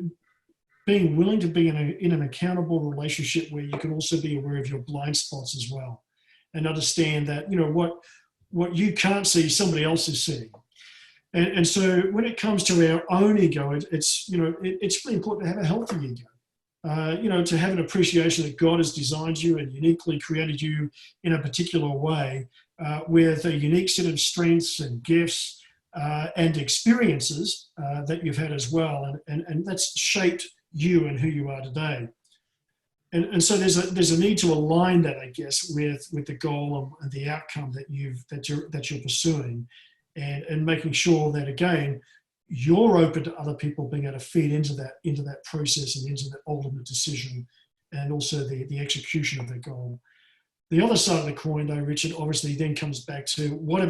being willing to be in an accountable relationship where you can also be aware of your blind spots as well, and understand that what you can't see, somebody else is seeing. And so when it comes to our own ego, it's really important to have a healthy ego. To have an appreciation that God has designed you and uniquely created you in a particular way, with a unique set of strengths and gifts. And experiences that you've had as well, and that's shaped you and who you are today. And so there's a need to align that, I guess, with the goal and the outcome that you're pursuing, and making sure that, again, you're open to other people being able to feed into that process and into that ultimate decision, and also the execution of that goal. The other side of the coin, though, Richard, obviously then comes back to what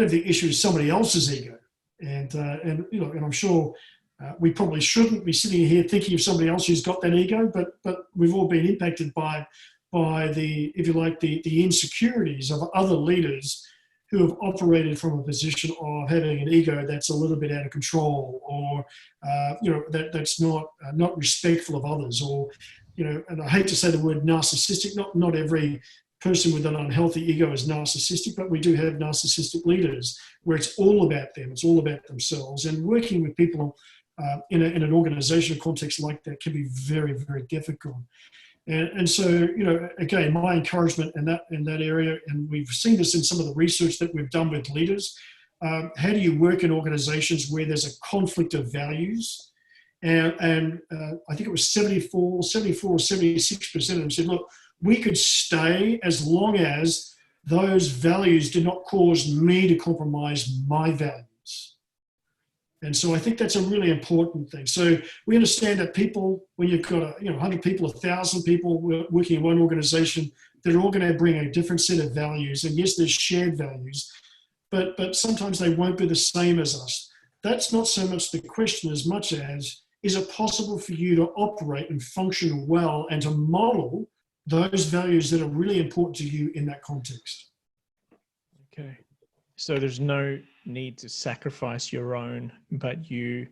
if the issue is somebody else's ego? And I'm sure we probably shouldn't be sitting here thinking of somebody else who's got that ego, but we've all been impacted by the, if you like, the insecurities of other leaders who have operated from a position of having an ego that's a little bit out of control, or that's not respectful of others, or and I hate to say the word narcissistic. Not every person with an unhealthy ego is narcissistic, but we do have narcissistic leaders where it's all about them, it's all about themselves, and working with people in an organizational context like that can be very, very difficult. And so, again, my encouragement in that area, and we've seen this in some of the research that we've done with leaders, how do you work in organizations where there's a conflict of values? And I think it was 74 or 76% of them said, look, we could stay as long as those values did not cause me to compromise my values. And so I think that's a really important thing. So we understand that people, when you've got 100 people, 1,000 people working in one organization, they're all going to bring a different set of values. And yes, there's shared values, but sometimes they won't be the same as us. That's not so much the question as much as, is it possible for you to operate and function well and to model those values that are really important to you in that context? Okay. So there's no need to sacrifice your own, but you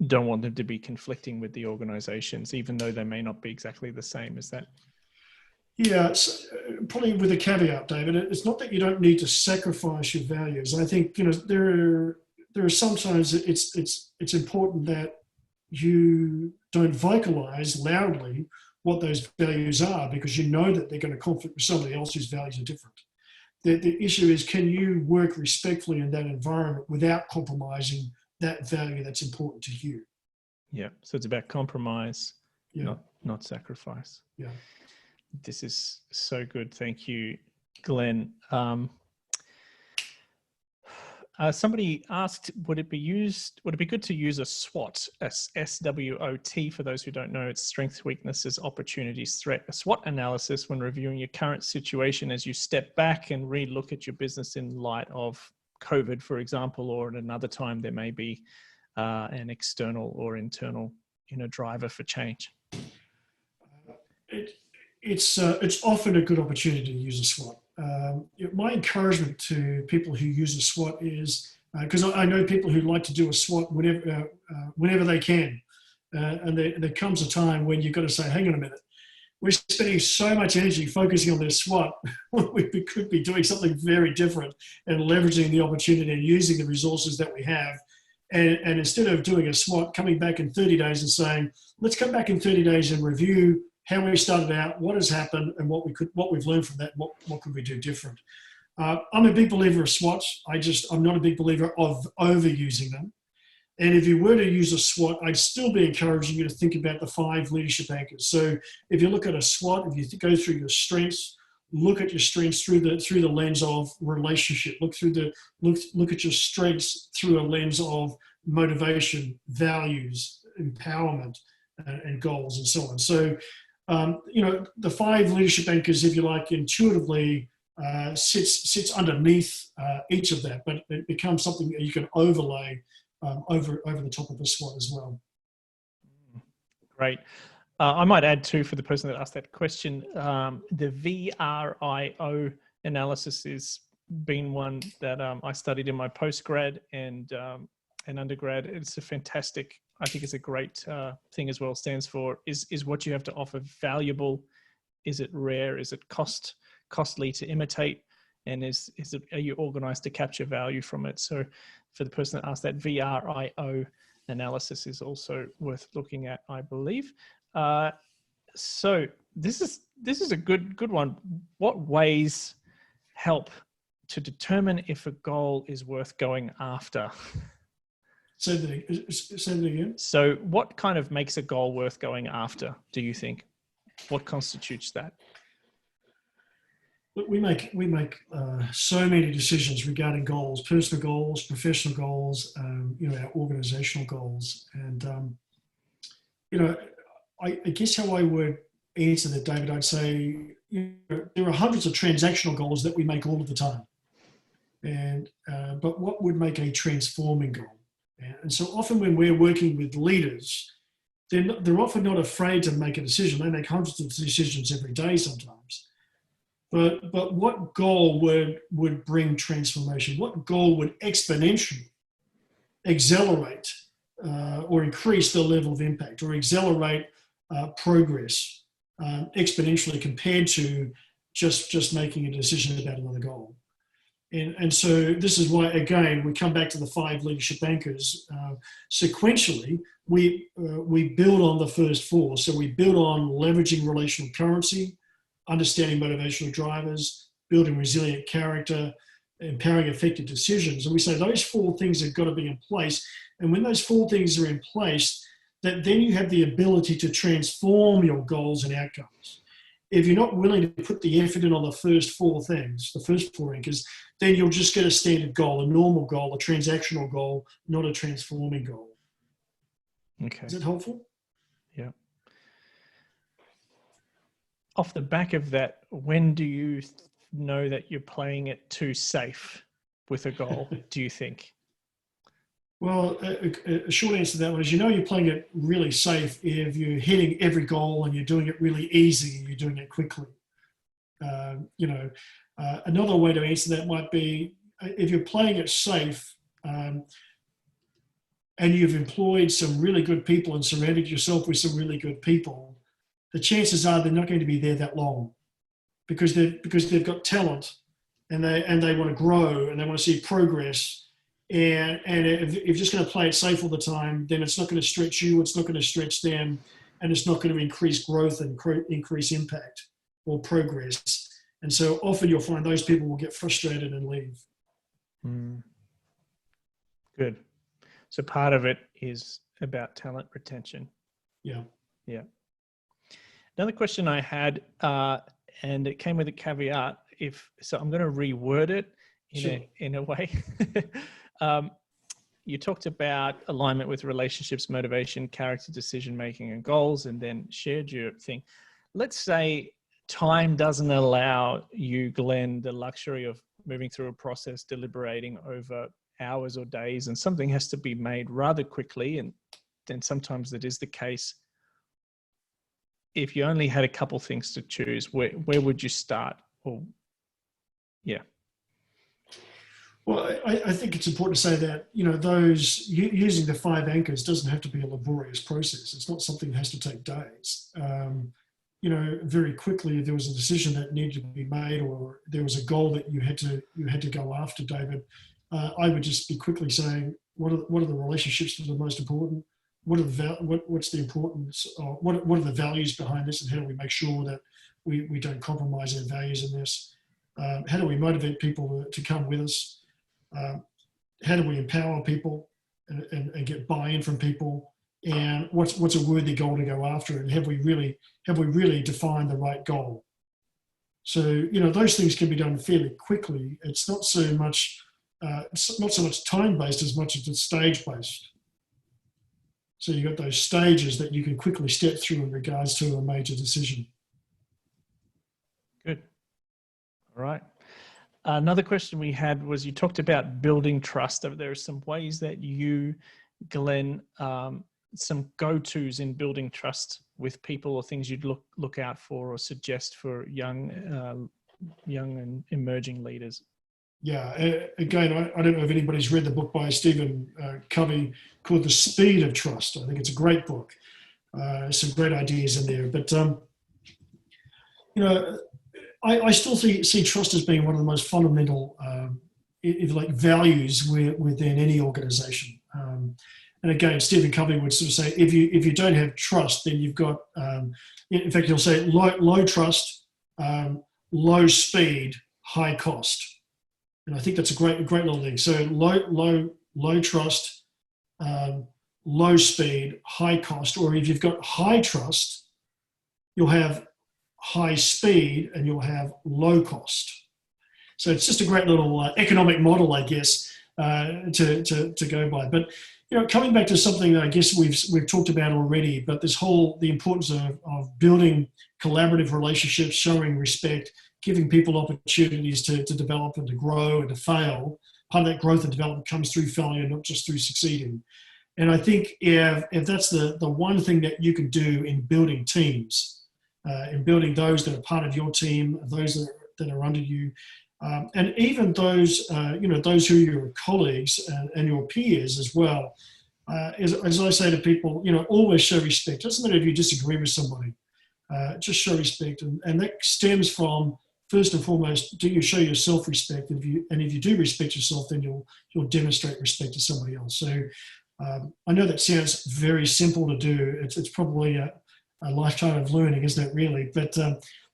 don't want them to be conflicting with the organizations, even though they may not be exactly the same. Is that? Yeah, it's probably with a caveat, David. It's not that you don't need to sacrifice your values. I think there are sometimes it's important that you don't vocalize loudly what those values are, because you know that they're going to conflict with somebody else whose values are different. The issue is, can you work respectfully in that environment without compromising that value that's important to you? Yeah. So it's about compromise, not sacrifice. Yeah. This is so good. Thank you, Glenn. Somebody asked, would it be good to use a SWOT, SWOT, for those who don't know? It's strengths, weaknesses, opportunities, threat. A SWOT analysis when reviewing your current situation as you step back and re-look at your business in light of COVID, for example, or at another time there may be an external or internal driver for change. It's often a good opportunity to use a SWOT. My encouragement to people who use a SWOT is, because I know people who like to do a SWOT whenever they can, and there comes a time when you've got to say, hang on a minute, we're spending so much energy focusing on this SWOT, we could be doing something very different and leveraging the opportunity and using the resources that we have. And instead of doing a SWOT, coming back in 30 days and saying, let's come back in 30 days and review how we started out, what has happened, and what we've learned from that, what could we do different. I'm a big believer of SWOTs. I'm not a big believer of overusing them. And if you were to use a SWOT, I'd still be encouraging you to think about the 5 leadership anchors. So if you look at a SWOT, if you go through your strengths, look at your strengths through the lens of relationship. Look at your strengths through a lens of motivation, values, empowerment, and goals, and so on. So the 5 leadership anchors, if you like, intuitively sits underneath each of that, but it becomes something that you can overlay over the top of the SWOT as well. Great. I might add too, for the person that asked that question, the VRIO analysis has been one that I studied in my postgrad and undergrad. It's a fantastic, I think it's a great thing as well. Stands for, is what you have to offer valuable? Is it rare? Is it costly to imitate? And are you organized to capture value from it? So for the person that asked, that VRIO analysis is also worth looking at, I believe. So this is a good one. What ways help to determine if a goal is worth going after? Say that again. So what kind of makes a goal worth going after, do you think? What constitutes that? We make so many decisions regarding goals, personal goals, professional goals, our organizational goals. And, I guess how I would answer that, David, I'd say there are hundreds of transactional goals that we make all of the time. And but what would make a transforming goal? And so often when we're working with leaders, they're often not afraid to make a decision. They make hundreds of decisions every day sometimes. But what goal would bring transformation? What goal would exponentially accelerate or increase the level of impact, or accelerate progress exponentially compared to just making a decision about another goal? And so this is why, again, we come back to the 5 leadership anchors. Sequentially, we build on the first 4. So we build on leveraging relational currency, understanding motivational drivers, building resilient character, empowering effective decisions. And we say those 4 things have got to be in place. And when those 4 things are in place, that then you have the ability to transform your goals and outcomes. If you're not willing to put the effort in on the first 4 things, the first 4 anchors, then you'll just get a standard goal, a normal goal, a transactional goal, not a transforming goal. Okay. Is that helpful? Yeah. Off the back of that, when do you know that you're playing it too safe with a goal, do you think? Well, a short answer to that one is, you're playing it really safe if you're hitting every goal and you're doing it really easy and you're doing it quickly. Another way to answer that might be, if you're playing it safe and you've employed some really good people and surrounded yourself with some really good people, the chances are they're not going to be there that long, because they've got talent and they want to grow and they want to see progress. And if you're just going to play it safe all the time, then it's not going to stretch you, it's not going to stretch them, and it's not going to increase growth and increase impact or progress. And so often you'll find those people will get frustrated and leave. Good. So part of it is about talent retention. Yeah. Yeah. Another question I had, and it came with a caveat, so I'm going to reword it in a way. You talked about alignment with relationships, motivation, character, decision-making, and goals, and then shared your thing. Let's say time doesn't allow you, Glenn, the luxury of moving through a process, deliberating over hours or days, and something has to be made rather quickly. And then sometimes that is the case. If you only had a couple things to choose, where would you start? Or, yeah. Well, I think it's important to say that, those using the 5 anchors doesn't have to be a laborious process. It's not something that has to take days. Very quickly, if there was a decision that needed to be made, or there was a goal that you had to go after, David, I would just be quickly saying, what are the relationships that are most important? What's the importance? What are the values behind this, and how do we make sure that we don't compromise our values in this? How do we motivate people to come with us? How do we empower people and get buy-in from people? And what's a worthy goal to go after? And have we really defined the right goal? So those things can be done fairly quickly. It's not so much time-based as much as it's stage-based. So you've got those stages that you can quickly step through in regards to a major decision. Good. All right. Another question we had was, you talked about building trust. There are some ways that you, Glenn, some go-tos in building trust with people, or things you'd look out for or suggest for young and emerging leaders. Yeah, again, I don't know if anybody's read the book by Stephen Covey called The Speed of Trust. I think it's a great book. Some great ideas in there. But, I still see trust as being one of the most fundamental, values within any organization. And again, Stephen Covey would sort of say, if you don't have trust, then you've got, in fact, he'll say low trust, low speed, high cost. And I think that's a great little thing. So low trust, low speed, high cost. Or if you've got high trust, you'll have high speed and you'll have low cost. So it's just a great little economic model, I guess, to go by. But coming back to something that I guess we've talked about already, but the importance of building collaborative relationships, showing respect, giving people opportunities to develop and to grow and to fail. Part of that growth and development comes through failure, not just through succeeding. And I think if that's the one thing that you can do in building teams, in building those that are part of your team, those that are under you, and even those those who are your colleagues and your peers as well. As I say to people, always show respect. Doesn't matter if you disagree with somebody, just show respect, and that stems from, first and foremost, do you show yourself respect? If you do respect yourself, then you'll demonstrate respect to somebody else. So I know that sounds very simple to do. It's probably a lifetime of learning, isn't it? Really, but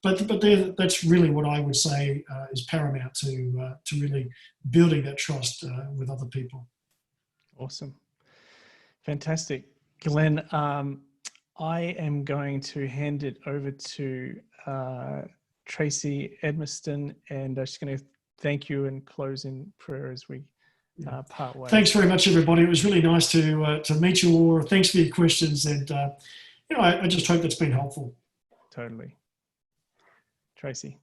that's really what I would say is paramount to really building that trust with other people. Awesome. Fantastic. Glenn, I am going to hand it over to Tracy Edmiston, and I'm just going to thank you and close in prayer as we part ways. Thanks very much, everybody. It was really nice to meet you all. Thanks for your questions, and I just hope that's been helpful. Totally. Tracy.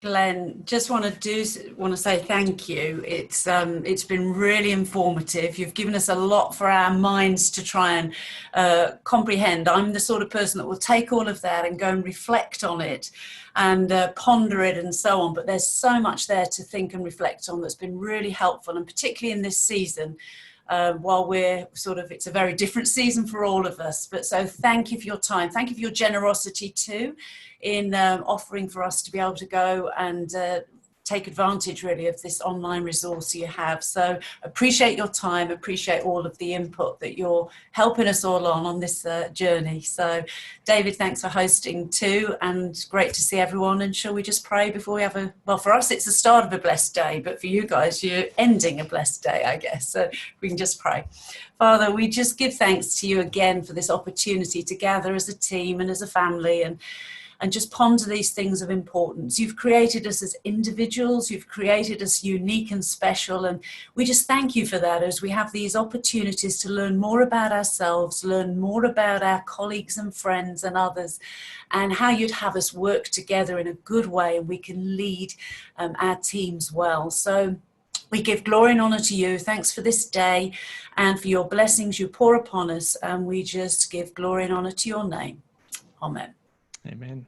Glenn, just want to say thank you. It's been really informative. You've given us a lot for our minds to try and comprehend. I'm the sort of person that will take all of that and go and reflect on it and ponder it and so on. But there's so much there to think and reflect on that's been really helpful, and particularly in this season. While it's a very different season for all of us. But so thank you for your time. Thank you for your generosity too in offering for us to be able to go and take advantage really of this online resource you have. So appreciate your time, appreciate all of the input that you're helping us all on this journey. So David, thanks for hosting too, and great to see everyone. And shall we just pray before we have well, for us it's the start of a blessed day, but for you guys you're ending a blessed day, I guess. So we can just pray. Father, we just give thanks to you again for this opportunity to gather as a team and as a family and just ponder these things of importance. You've created us as individuals, you've created us unique and special, and we just thank you for that as we have these opportunities to learn more about ourselves, learn more about our colleagues and friends and others, and how you'd have us work together in a good way and we can lead our teams well. So we give glory and honor to you. Thanks for this day and for your blessings you pour upon us, and we just give glory and honor to your name. Amen. Amen.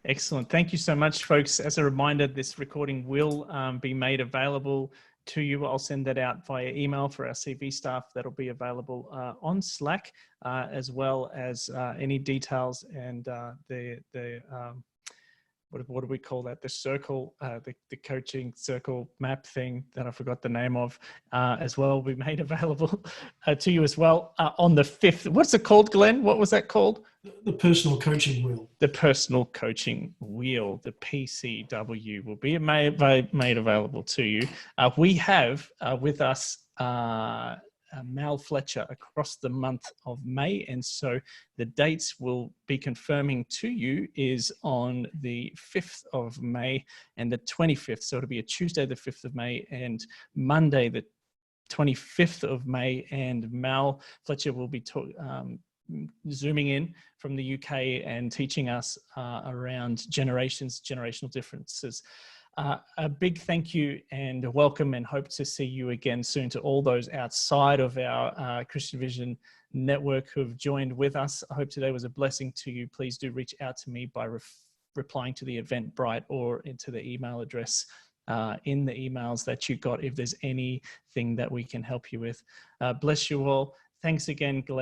Excellent. Thank you so much, folks. As a reminder, this recording will be made available to you. I'll send that out via email for our CV staff. That'll be available on Slack, as well as any details and what do we call that? The circle, the coaching circle map thing that I forgot the name of, as well will be made available to you as well on the 5th. What's it called, Glenn? What was that called? The personal coaching wheel. The personal coaching wheel, the PCW, will be made available to you. We have with us Mal Fletcher across the month of May, and so the dates we'll be confirming to you is on the 5th of May and the 25th. So it'll be a Tuesday the 5th of May and Monday the 25th of May, and Mal Fletcher will be zooming in from the UK and teaching us around generational differences. A big thank you and welcome, and hope to see you again soon. To all those outside of our Christian Vision network who've joined with us, I hope today was a blessing to you. Please do reach out to me by replying to the Eventbrite or into the email address in the emails that you got if there's anything that we can help you with. Bless you all. Thanks again, Glenn.